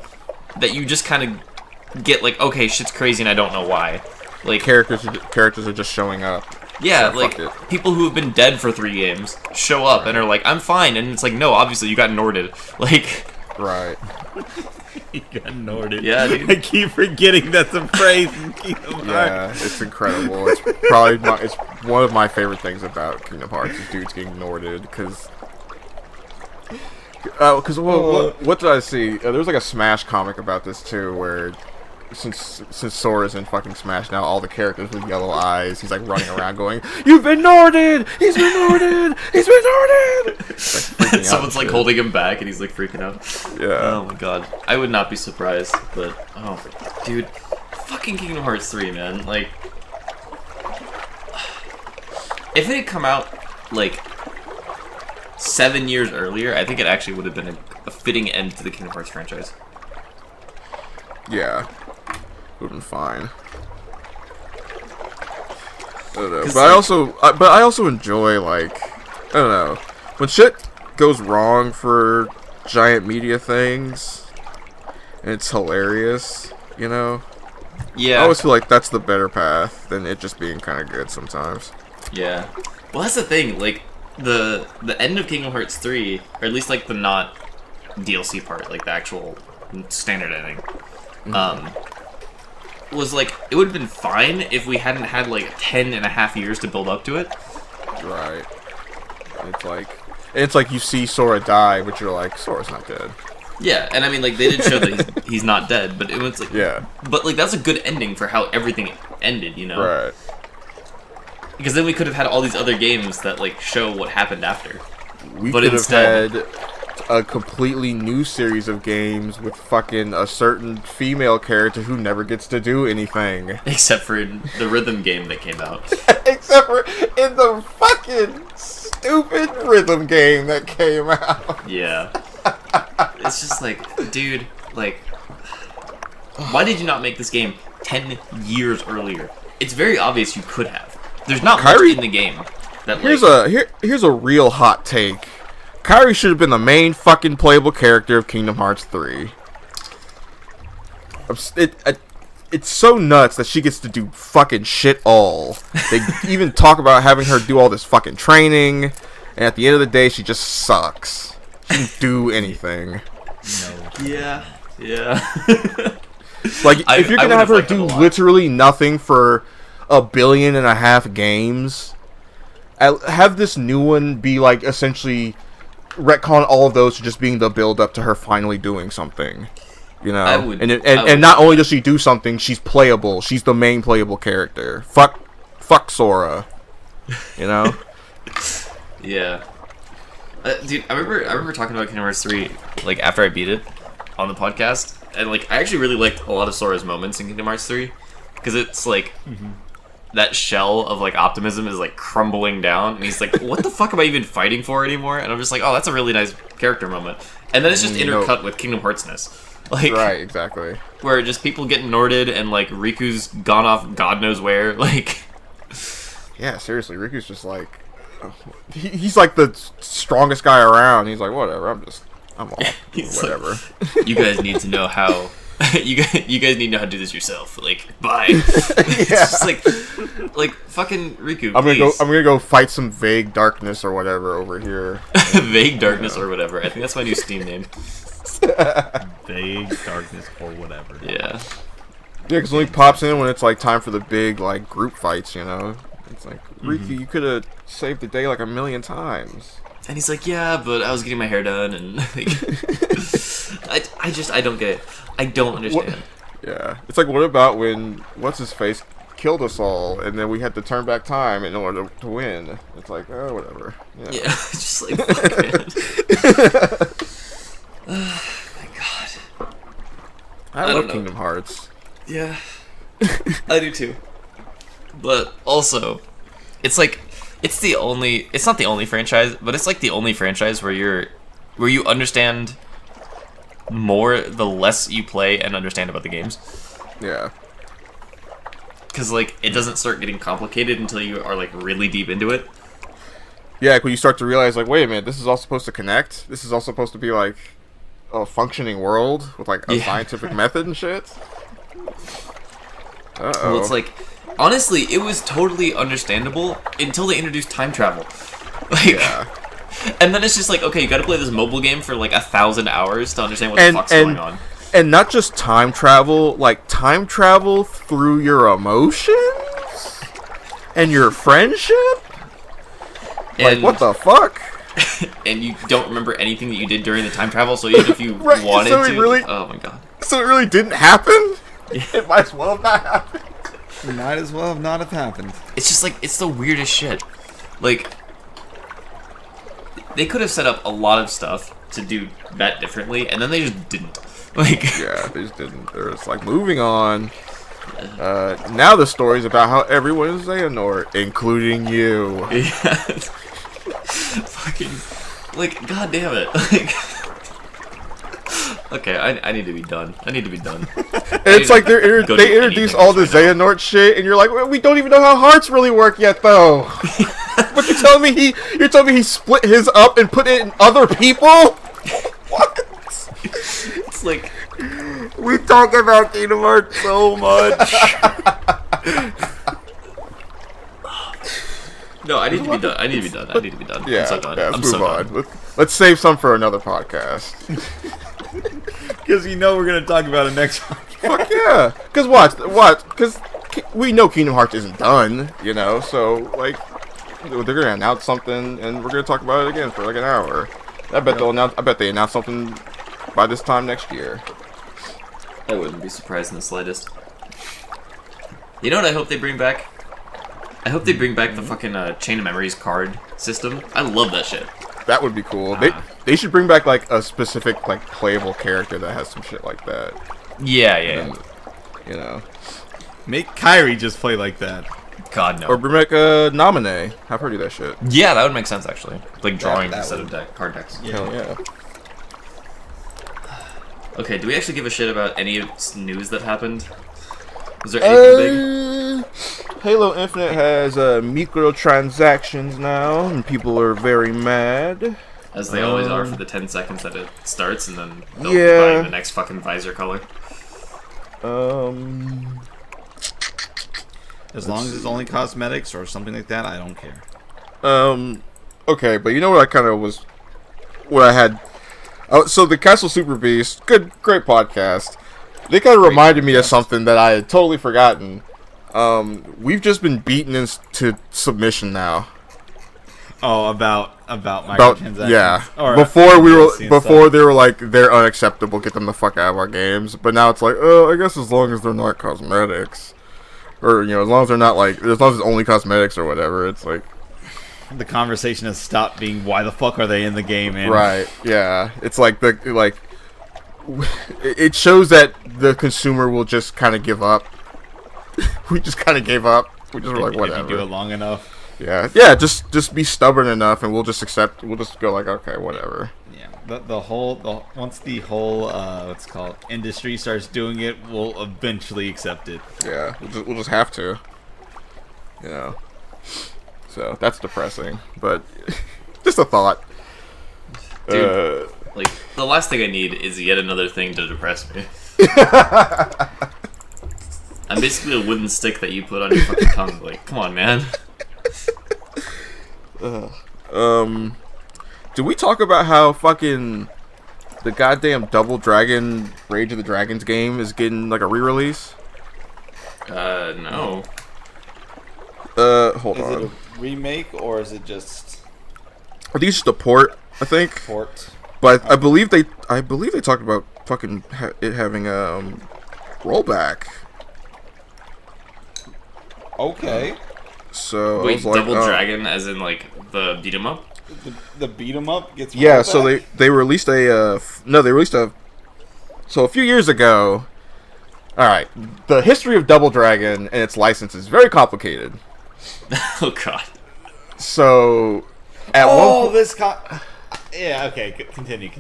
that you just kind of get, like, okay, shit's crazy and I don't know why. Like characters are just showing up. Yeah, so like, people who have been dead for 3 games show up and are like, I'm fine. And it's like, no, obviously, you got Norded. Like... Right. He got Norded. Yeah, dude. I keep forgetting that's a phrase in Kingdom Hearts. Yeah, it's incredible. It's probably it's one of my favorite things about Kingdom Hearts is dudes getting Norded because what did I see? There was like a Smash comic about this too, where since Sora's in fucking Smash now, all the characters with yellow eyes, he's like running around going, "You've been Norded! He's been Norded! He's been Norded!" Like, someone's like holding him back and he's like freaking out. Yeah. Oh my god. I would not be surprised, but dude, fucking Kingdom Hearts 3, man. Like, if it had come out like 7 years earlier, I think it actually would have been a fitting end to the Kingdom Hearts franchise. Yeah. Would have been fine. I don't know. But I also enjoy, like, I don't know, when shit goes wrong for giant media things and it's hilarious, you know? Yeah. I always feel like that's the better path than it just being kind of good sometimes. Yeah. Well, that's the thing, like, the end of Kingdom Hearts 3, or at least, like, the not DLC part, like, the actual standard ending, was like, it would have been fine if we hadn't had like 10 and a half years to build up to it. Right. It's like you see Sora die, but you're like, Sora's not dead. Yeah, and I mean, like, they did show that he's not dead, but it was like, yeah. But like, that's a good ending for how everything ended, you know? Right. Because then we could have had all these other games that like show what happened after. We could have had a completely new series of games with fucking a certain female character who never gets to do anything. Except for in the rhythm game that came out. Except for in the fucking stupid rhythm game that came out. Yeah. It's just like, dude, like, why did you not make this game 10 years earlier? It's very obvious you could have. There's not much in the game. That, like, here's a real hot take. Kairi should have been the main fucking playable character of Kingdom Hearts 3. It's so nuts that she gets to do fucking shit all. They even talk about having her do all this fucking training, and at the end of the day, she just sucks. She didn't do anything. No. Yeah. Like, if you're gonna have her do literally nothing for 1.5 billion games, have this new one be like essentially retcon all of those to just being the build up to her finally doing something, you know. And not only does she do something, she's playable. She's the main playable character. Fuck Sora, you know. Yeah, dude. I remember talking about Kingdom Hearts 3 like after I beat it on the podcast, and like I actually really liked a lot of Sora's moments in Kingdom Hearts 3 because it's like. That shell of like optimism is like crumbling down, and he's like, "What the fuck am I even fighting for anymore?" And I'm just like, "Oh, that's a really nice character moment." And then it's just intercut with Kingdom Heartsness, like right, exactly, where just people getting Norded and like Riku's gone off God knows where, like. Yeah, seriously, Riku's just like, he's like the strongest guy around. He's like, whatever, I'm off, whatever. Like, you guys need to know how. you guys need to know how to do this yourself. Like, bye. It's just like fucking Riku. I'm gonna go fight some vague darkness or whatever over here. Vague darkness or whatever. I think that's my new Steam name. Vague darkness or whatever. Yeah. Yeah, because it only pops in when it's like time for the big like group fights. You know, it's like Riku, you could have saved the day like 1,000,000 times. And he's like, yeah, but I was getting my hair done, and like, I don't get it. I don't understand. Yeah. It's like, what about when what's his face killed us all, and then we had to turn back time in order to win? It's like, oh, whatever. Yeah, just like fuck it. Oh my god. I love Kingdom Hearts. Yeah, I do too. But also, it's like it's not the only franchise, but it's like the only franchise where you understand more the less you play and understand about the games. Yeah. Because like it doesn't start getting complicated until you are like really deep into it. Yeah, when you start to realize, like, wait a minute, this is all supposed to connect. This is all supposed to be like a functioning world with like a scientific method and shit. Well, it's like, honestly, it was totally understandable until they introduced time travel. Like, and then it's just like, okay, you gotta play this mobile game for like 1,000 hours to understand what the fuck's going on. And not just time travel, like time travel through your emotions and your friendship. Like, what the fuck? And you don't remember anything that you did during the time travel, so even if you wanted to, oh my god. So it really didn't happen? Yeah. It might as well have not happened. It might as well have not have happened. It's just like, it's the weirdest shit. Like, they could have set up a lot of stuff to do that differently, and then they just didn't. Like, yeah, they just didn't. They're just like, moving on. Now the story's about how everyone is Xehanort, including you. Yeah. Fucking, like, god damn it. Like, okay, I need to be done. It's like they introduce all the Xehanort shit, and you're like, well, we don't even know how hearts really work yet, though. But you're telling me he split his up and put it in other people? What? It's like, we talk about Kingdom Hearts so much. No, I need to be done. Yeah, I'm so done. let's move on. Let's save some for another podcast. Because we're going to talk about it next podcast. Fuck yeah. Because watch. Because we know Kingdom Hearts isn't done, so, like, they're going to announce something, and we're going to talk about it again for, like, an hour. I bet they announce something by this time next year. I wouldn't be surprised in the slightest. You know what I hope they bring back? I hope they bring back the fucking Chain of Memories card system. I love that shit. That would be cool. They should bring back like a specific like playable character that has some shit like that. Yeah. And, make Kyrie just play like that. God no. Or bring back Naminé. Have her do that shit. Yeah, that would make sense actually. Like drawing instead of card decks. Yeah. Hell yeah. Okay, do we actually give a shit about any news that happened? Was there anything big? Halo Infinite has microtransactions now, and people are very mad. As they always are for the 10 seconds that it starts, and then they'll be buying the next fucking visor color. As long as it's only cosmetics or something like that, I don't care. Okay, but you know what I had. Oh, so the Castle Super Beast, great podcast. They kind of reminded me of something that I had totally forgotten. We've just been beaten into submission now. Oh, about microtransactions. Yeah. Or before they were like, they're unacceptable, get them the fuck out of our games. But now it's like, I guess as long as they're not cosmetics, or as long as they're not like, as long as it's only cosmetics or whatever, it's like. The conversation has stopped being why the fuck are they in the game, man? Right. Yeah. It's like it shows that the consumer will just kind of give up. We just kind of gave up. We just were like, whatever. If you do it long enough. Yeah. Just be stubborn enough, and we'll just accept. We'll just go like, okay, whatever. Yeah. Once the whole what's it called industry starts doing it, we'll eventually accept it. Yeah. We'll just have to. So that's depressing, but just a thought. Dude, like, the last thing I need is yet another thing to depress me. I'm basically a wooden stick that you put on your fucking tongue. Like, come on, man. Did we talk about how fucking the goddamn Double Dragon Rage of the Dragons game is getting like a re-release? No. Hold on. Is it a remake or is it just? I think it's just a port. I think. Port. But I believe they talked about fucking it having rollback. Okay. So wait, Double Dragon, as in like the beat 'em up. The beat 'em up gets yeah. So they released a so a few years ago. All right, the history of Double Dragon and its license is very complicated. Oh god. So at yeah. Okay. Continue.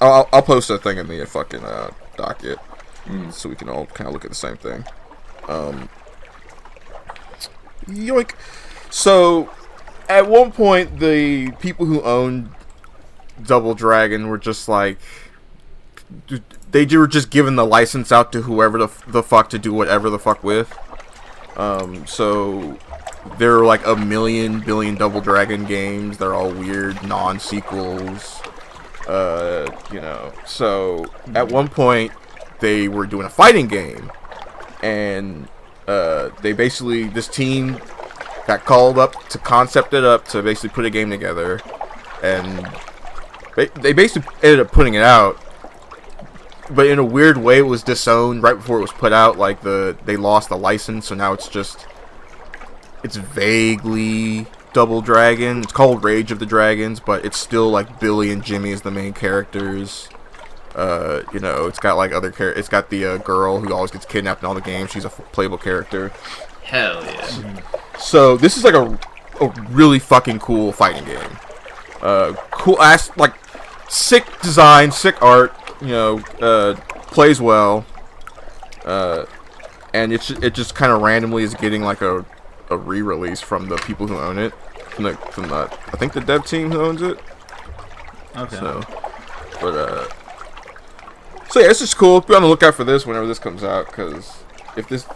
I'll post a thing in the fucking docket so we can all kind of look at the same thing. Yoink. So, at one point, the people who owned Double Dragon were just like, they were just giving the license out to whoever the fuck to do whatever the fuck with. So there are like a billion Double Dragon games. They're all weird non-sequels. So at one point they were doing a fighting game, and this team got called up to concept it up to basically put a game together, and they basically ended up putting it out, but in a weird way it was disowned right before it was put out. Like they lost the license, so now it's vaguely Double Dragon. It's called Rage of the Dragons, but it's still like Billy and Jimmy as the main characters. It's got like it's got the girl who always gets kidnapped in all the games. She's a playable character. Hell yeah. So this is like a really fucking cool fighting game. Cool ass, like sick design, sick art. Plays well. And it just kind of randomly is getting like a re-release from the people who own it, from the I think the dev team who owns it. Okay. So yeah, it's just cool. Be on the lookout for this whenever this comes out, because if this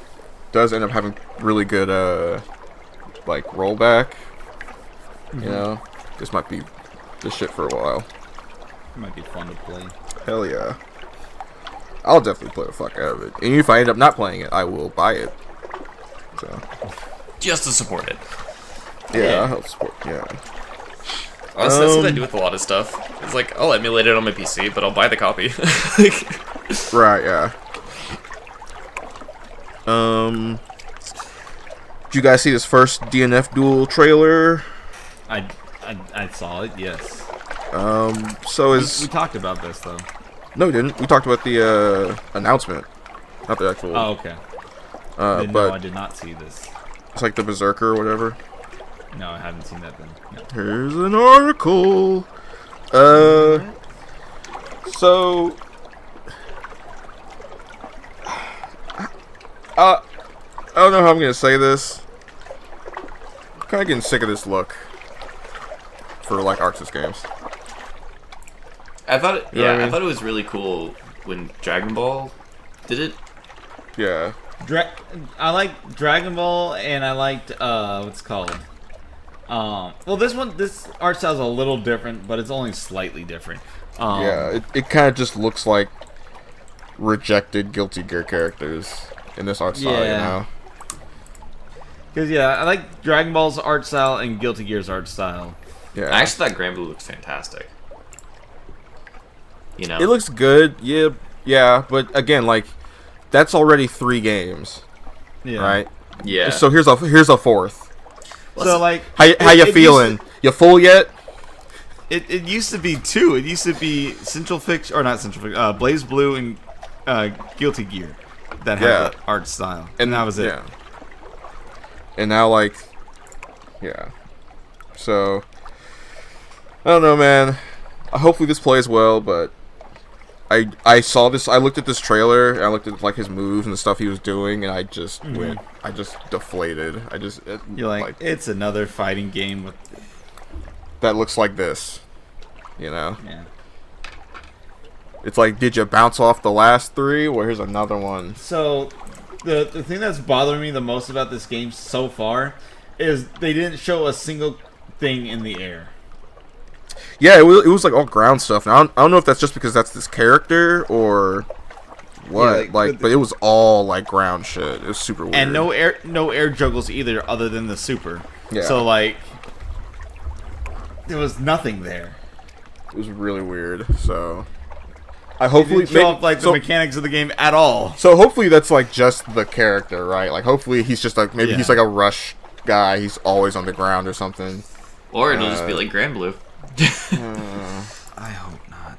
does end up having really good like rollback, this might be the shit for a while. It might be fun to play. Hell yeah. I'll definitely play the fuck out of it. And if I end up not playing it, I will buy it. So just to support it. Yeah, I'll help support. Yeah. Honestly, that's what I do with a lot of stuff. It's like, I'll emulate it on my PC, but I'll buy the copy. Right, yeah. Did you guys see this first DNF Duel trailer? I saw it, yes. We talked about this, though. No, we didn't. We talked about the announcement, not the actual. Oh, okay. But I did not see this. It's like the Berserker or whatever. No, I haven't seen that then. No. Here's an article. So, I don't know how I'm gonna say this. I'm kind of getting sick of this look for like Arxis games. I thought it was really cool when Dragon Ball did it. Yeah. I like Dragon Ball, and I liked what's it called? Well, this art style is a little different, but it's only slightly different. Yeah, it kind of just looks like rejected Guilty Gear characters in this art style, Because I like Dragon Ball's art style and Guilty Gear's art style. Yeah, I actually thought Granblue looks fantastic. It looks good. Yeah, but again, like that's already 3 games, right? Yeah. So here's a fourth. So like, how you feeling? You full yet? It used to be 2. It used to be Central Fix or not Central Fix, Blaze Blue and Guilty Gear that had that art style, and that was it. Yeah. And now so I don't know, man. Hopefully this plays well, but I saw this. I looked at this trailer. And I looked at like his moves and the stuff he was doing, and I just went. I just deflated. You're like, it's another fighting game with that looks like this. Yeah. It's like, did you bounce off the last 3? Well, here's another one. So, the thing that's bothering me the most about this game so far is they didn't show a single thing in the air. Yeah, it was like all ground stuff. Now, I don't know if that's just because that's this character or what. But it was all like ground shit. It was super weird. And no air juggles either, other than the super. Yeah. So like, there was nothing there. It was really weird. So hopefully show up like the mechanics of the game at all. So hopefully that's like just the character, right? Like hopefully he's just like he's like a rush guy. He's always on the ground or something. Or it'll just be like Grand Blue. I hope not.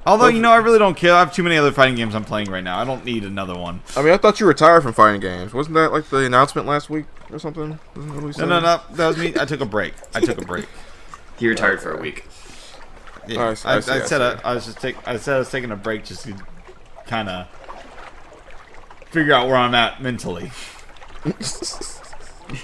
Although, I really don't care. I have too many other fighting games I'm playing right now. I don't need another one. I mean, I thought you retired from fighting games. Wasn't that like the announcement last week or something? No. That was me. I took a break. He retired for a week. Yeah. I said I was taking a break just to kind of figure out where I'm at mentally.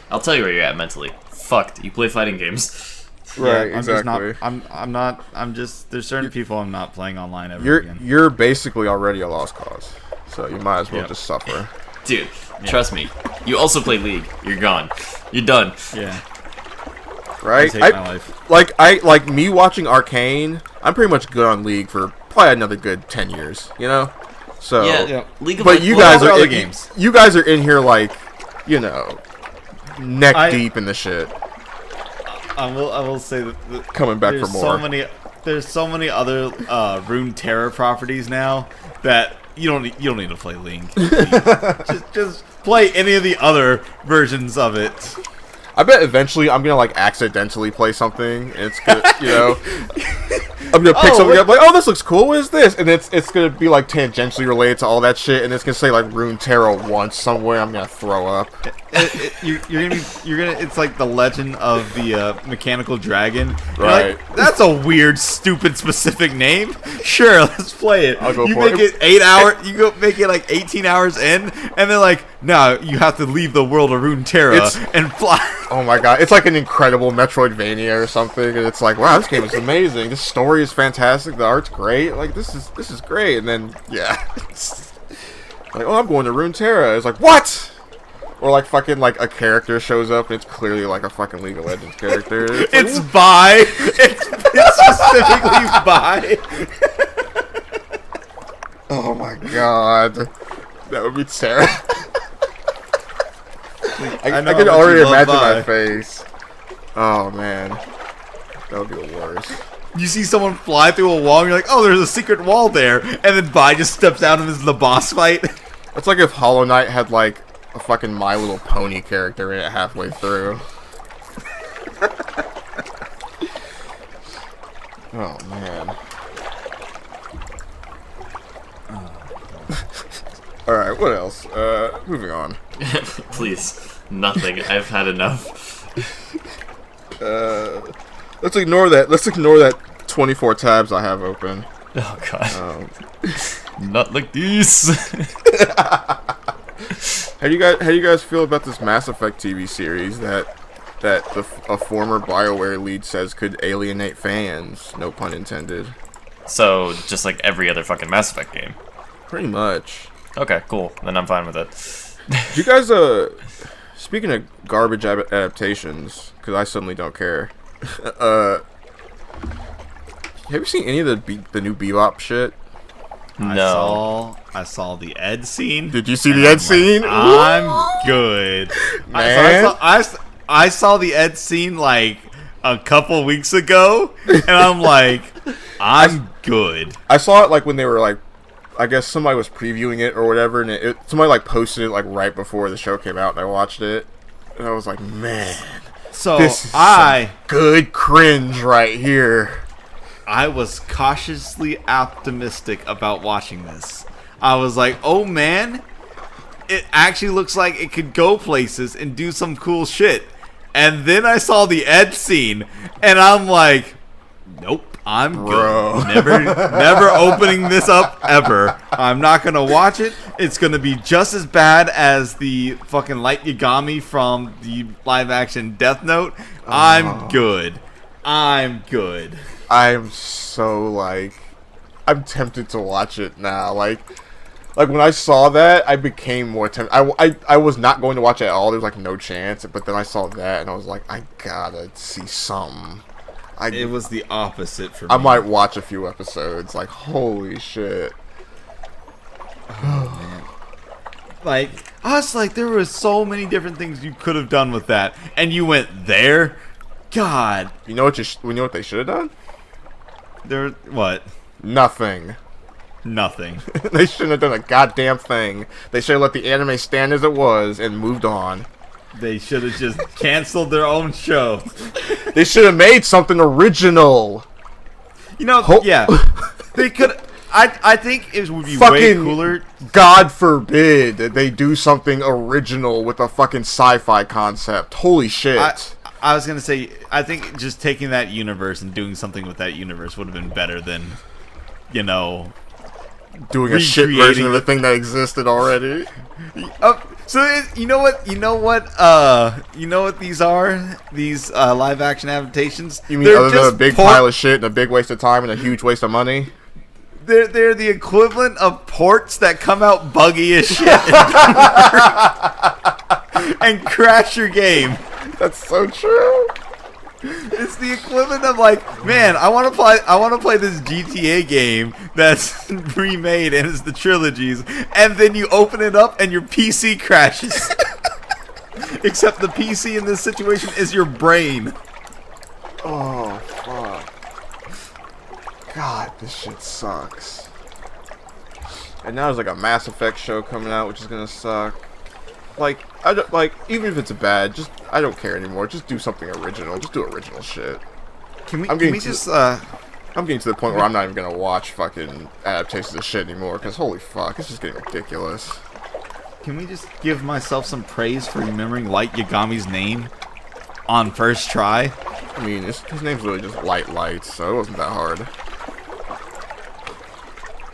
I'll tell you where you're at mentally. Fucked. You play fighting games. Right, exactly. I'm just there's certain people I'm not playing online ever again. You're basically already a lost cause. So you might as well just suffer. Dude, trust me. You also play League. You're gone. You're done. Yeah. Right? I hate my life. Like me watching Arcane, I'm pretty much good on League for probably another good 10 years, So League of but you guys are other games. You guys are in here like, neck deep in the shit. I will say that coming back for more. There's so many other Runeterra properties now that you don't need to play Link. just play any of the other versions of it. I bet eventually I'm gonna accidentally play something, and it's gonna, I'm gonna pick something up like, this looks cool. What is this? And it's gonna be tangentially related to all that shit, and it's gonna say Runeterra once somewhere. I'm gonna throw up. You're gonna. It's like the Legend of the Mechanical Dragon. Right. That's a weird, stupid, specific name. Sure, let's play it. I'll go you for make it 8 hours. You go make it 18 hours in, and they're like, no, you have to leave the world of Runeterra and fly. Oh my god, it's like an incredible Metroidvania or something, and it's like, wow, this game is amazing. This story is fantastic. The art's great. This is great. And then it's I'm going to Runeterra. It's like, what? Or fucking a character shows up and it's clearly a fucking League of Legends character. It's Vi. It's specifically Vi. Oh my god, that would be terrible. I can already imagine my face. Oh man, that would be the worst. You see someone fly through a wall, and you're like, oh, there's a secret wall there, and then Vi just steps out and is the boss fight. It's like if Hollow Knight had a fucking My Little Pony character in it halfway through. Oh man. Alright, what else? Moving on. Please. Nothing. I've had enough. Let's ignore that. Let's ignore that 24 tabs I have open. Oh god. Not like these. How do you guys feel about this Mass Effect TV series that a former BioWare lead says could alienate fans? No pun intended. So just like every other fucking Mass Effect game. Pretty much. Okay, cool. Then I'm fine with it. Do you guys speaking of garbage adaptations, because I suddenly don't care. Have you seen any of the new Bebop shit? No. I saw the Ed scene. Did you see the Ed scene? I'm good. Man. I saw the Ed scene a couple weeks ago, and I'm like, I'm good. I saw it when they were I guess somebody was previewing it or whatever, and somebody posted it right before the show came out, and I watched it, and I was like, man, so this is some good cringe right here. I was cautiously optimistic about watching this. I was like, oh man, it actually looks like it could go places and do some cool shit. And then I saw the Ed scene, and I'm like, nope. I'm good. Never opening this up ever. I'm not gonna watch it. It's gonna be just as bad as the fucking Light Yagami from the live action Death Note. I'm good. I'm good. I'm so I'm tempted to watch it now. Like when I saw that, I became more tempted. I was not going to watch it at all. There was no chance. But then I saw that, and I was like, I gotta see something. It was the opposite for me. I might watch a few episodes. Holy shit. Oh, man. I was there were so many different things you could have done with that. And you went there? God. You know what? We know what they should have done. What? Nothing. They shouldn't have done a goddamn thing. They should have let the anime stand as it was and moved on. They should have just canceled their own show. They should have made something original. You know, yeah. They could. I think it would be way cooler. God forbid that they do something original with a fucking sci-fi concept. Holy shit. I was going to say, I think just taking that universe and doing something with that universe would have been better than, you know... doing a shit version of a thing that existed already. So you know what these are? These live action adaptations. You mean other than a big pile of shit and a big waste of time and a huge waste of money? They're the equivalent of ports that come out buggy as shit and crash your game. That's so true. It's the equivalent of like, man, I want to play this GTA game that's remade and it's the trilogies, and then you open it up and your PC crashes. Except the PC in this situation is your brain. Oh fuck. God, this shit sucks. And now there's like a Mass Effect show coming out, which is gonna suck. Like, I don't, like, even if it's bad, I don't care anymore. Just do something original. Just do original shit. I'm getting to the point where I'm not even gonna watch fucking adaptations of shit anymore, because holy fuck, it's just getting ridiculous. Can we just give myself some praise for remembering Light Yagami's name on first try? I mean, his name's really just Light, so it wasn't that hard.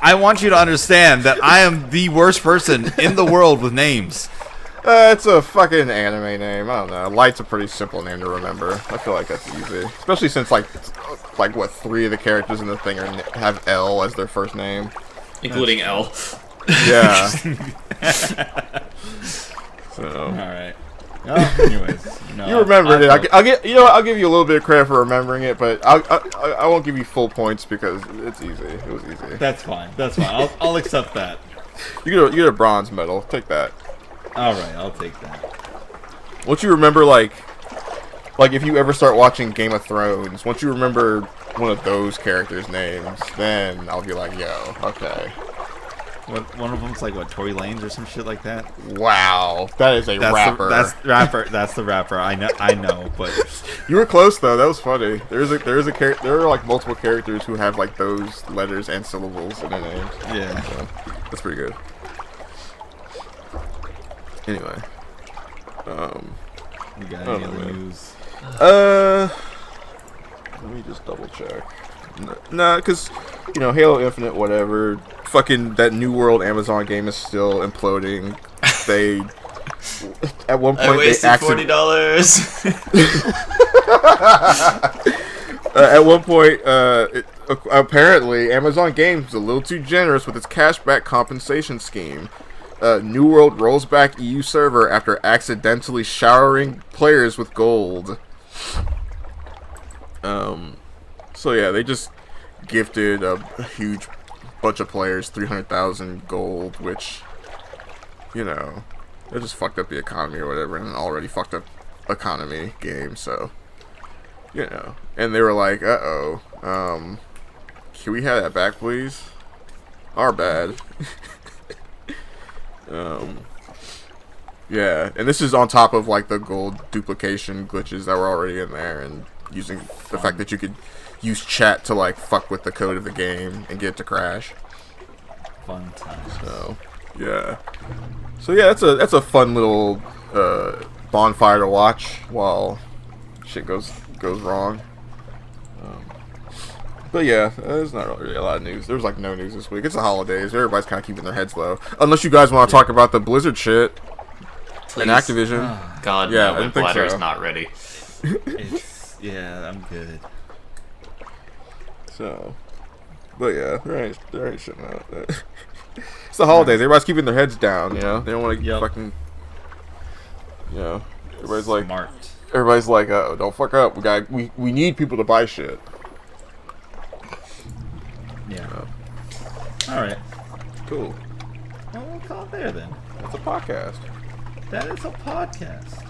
I want you to understand that I am the worst person in the world with names. It's a fucking anime name. I don't know. Light's a pretty simple name to remember. I feel like that's easy, especially since like what 3 of the characters in the thing have L as their first name, including L. Yeah. So. All right. Oh, anyways, no, you remembered it. I'll give you a little bit of credit for remembering it, but I won't give you full points because it's easy. It was easy. That's fine. I'll accept that. You get a bronze medal. Take that. All right, I'll take that. Once you remember, like if you ever start watching Game of Thrones, once you remember one of those characters' names, then I'll be like, yo, okay. One of them's like what, Tory Lanez or some shit like that. Wow, that is rapper. That's the rapper. I know, but you were close though. That was funny. There are like multiple characters who have like those letters and syllables in their names. Yeah, so, that's pretty good. Anyway, you got any other news? Let me just double check. Nah, because Halo Infinite, whatever. Fucking that New World Amazon game is still imploding. They at one point I wasted $40. At one point, apparently Amazon Games is a little too generous with its cashback compensation scheme. New World rolls back EU server after accidentally showering players with gold. So yeah, they just gifted a huge bunch of players 300,000 gold, which, they just fucked up the economy or whatever, in an already fucked up economy game, so, and they were like, can we have that back, please? Our bad. Yeah, and this is on top of, like, the gold duplication glitches that were already in there, and using the fact that you could use chat to, like, fuck with the code of the game and get it to crash. Fun times. So, yeah. So, yeah, that's a fun little bonfire to watch while shit goes wrong. But, yeah, there's not really a lot of news. There's, like, no news this week. It's the holidays. Everybody's kind of keeping their heads low. Unless you guys want to talk about the Blizzard shit. Please. And Activision. God, yeah, no, my bladder's not ready. Yeah, I'm good. So, but yeah, there ain't shit out. It's the holidays. Everybody's keeping their heads down. They don't want to fucking. Everybody's like, smart. Everybody's like, don't fuck up. We need people to buy shit. Yeah. All right. Cool. Well, we'll call it there then. That's a podcast. That is a podcast.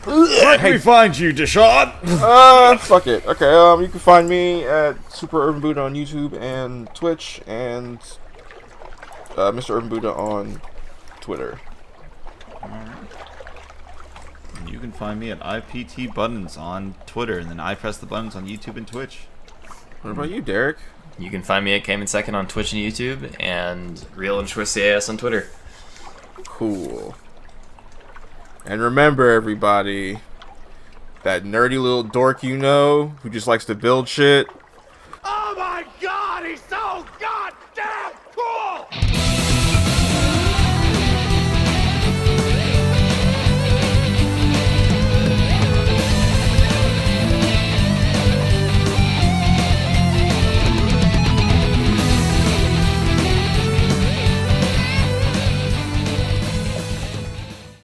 Let me find you, Deshaun. Fuck it. Okay, you can find me at Super Urban Buddha on YouTube and Twitch, and Mr. Urban Buddha on Twitter. You can find me at IPT Buttons on Twitter, and then I Press the Buttons on YouTube and Twitch. What about you, Derek? You can find me at Cayman Second on Twitch and YouTube, and Real and Twist CAS on Twitter. Cool. And remember, everybody, that nerdy little dork you know who just likes to build shit,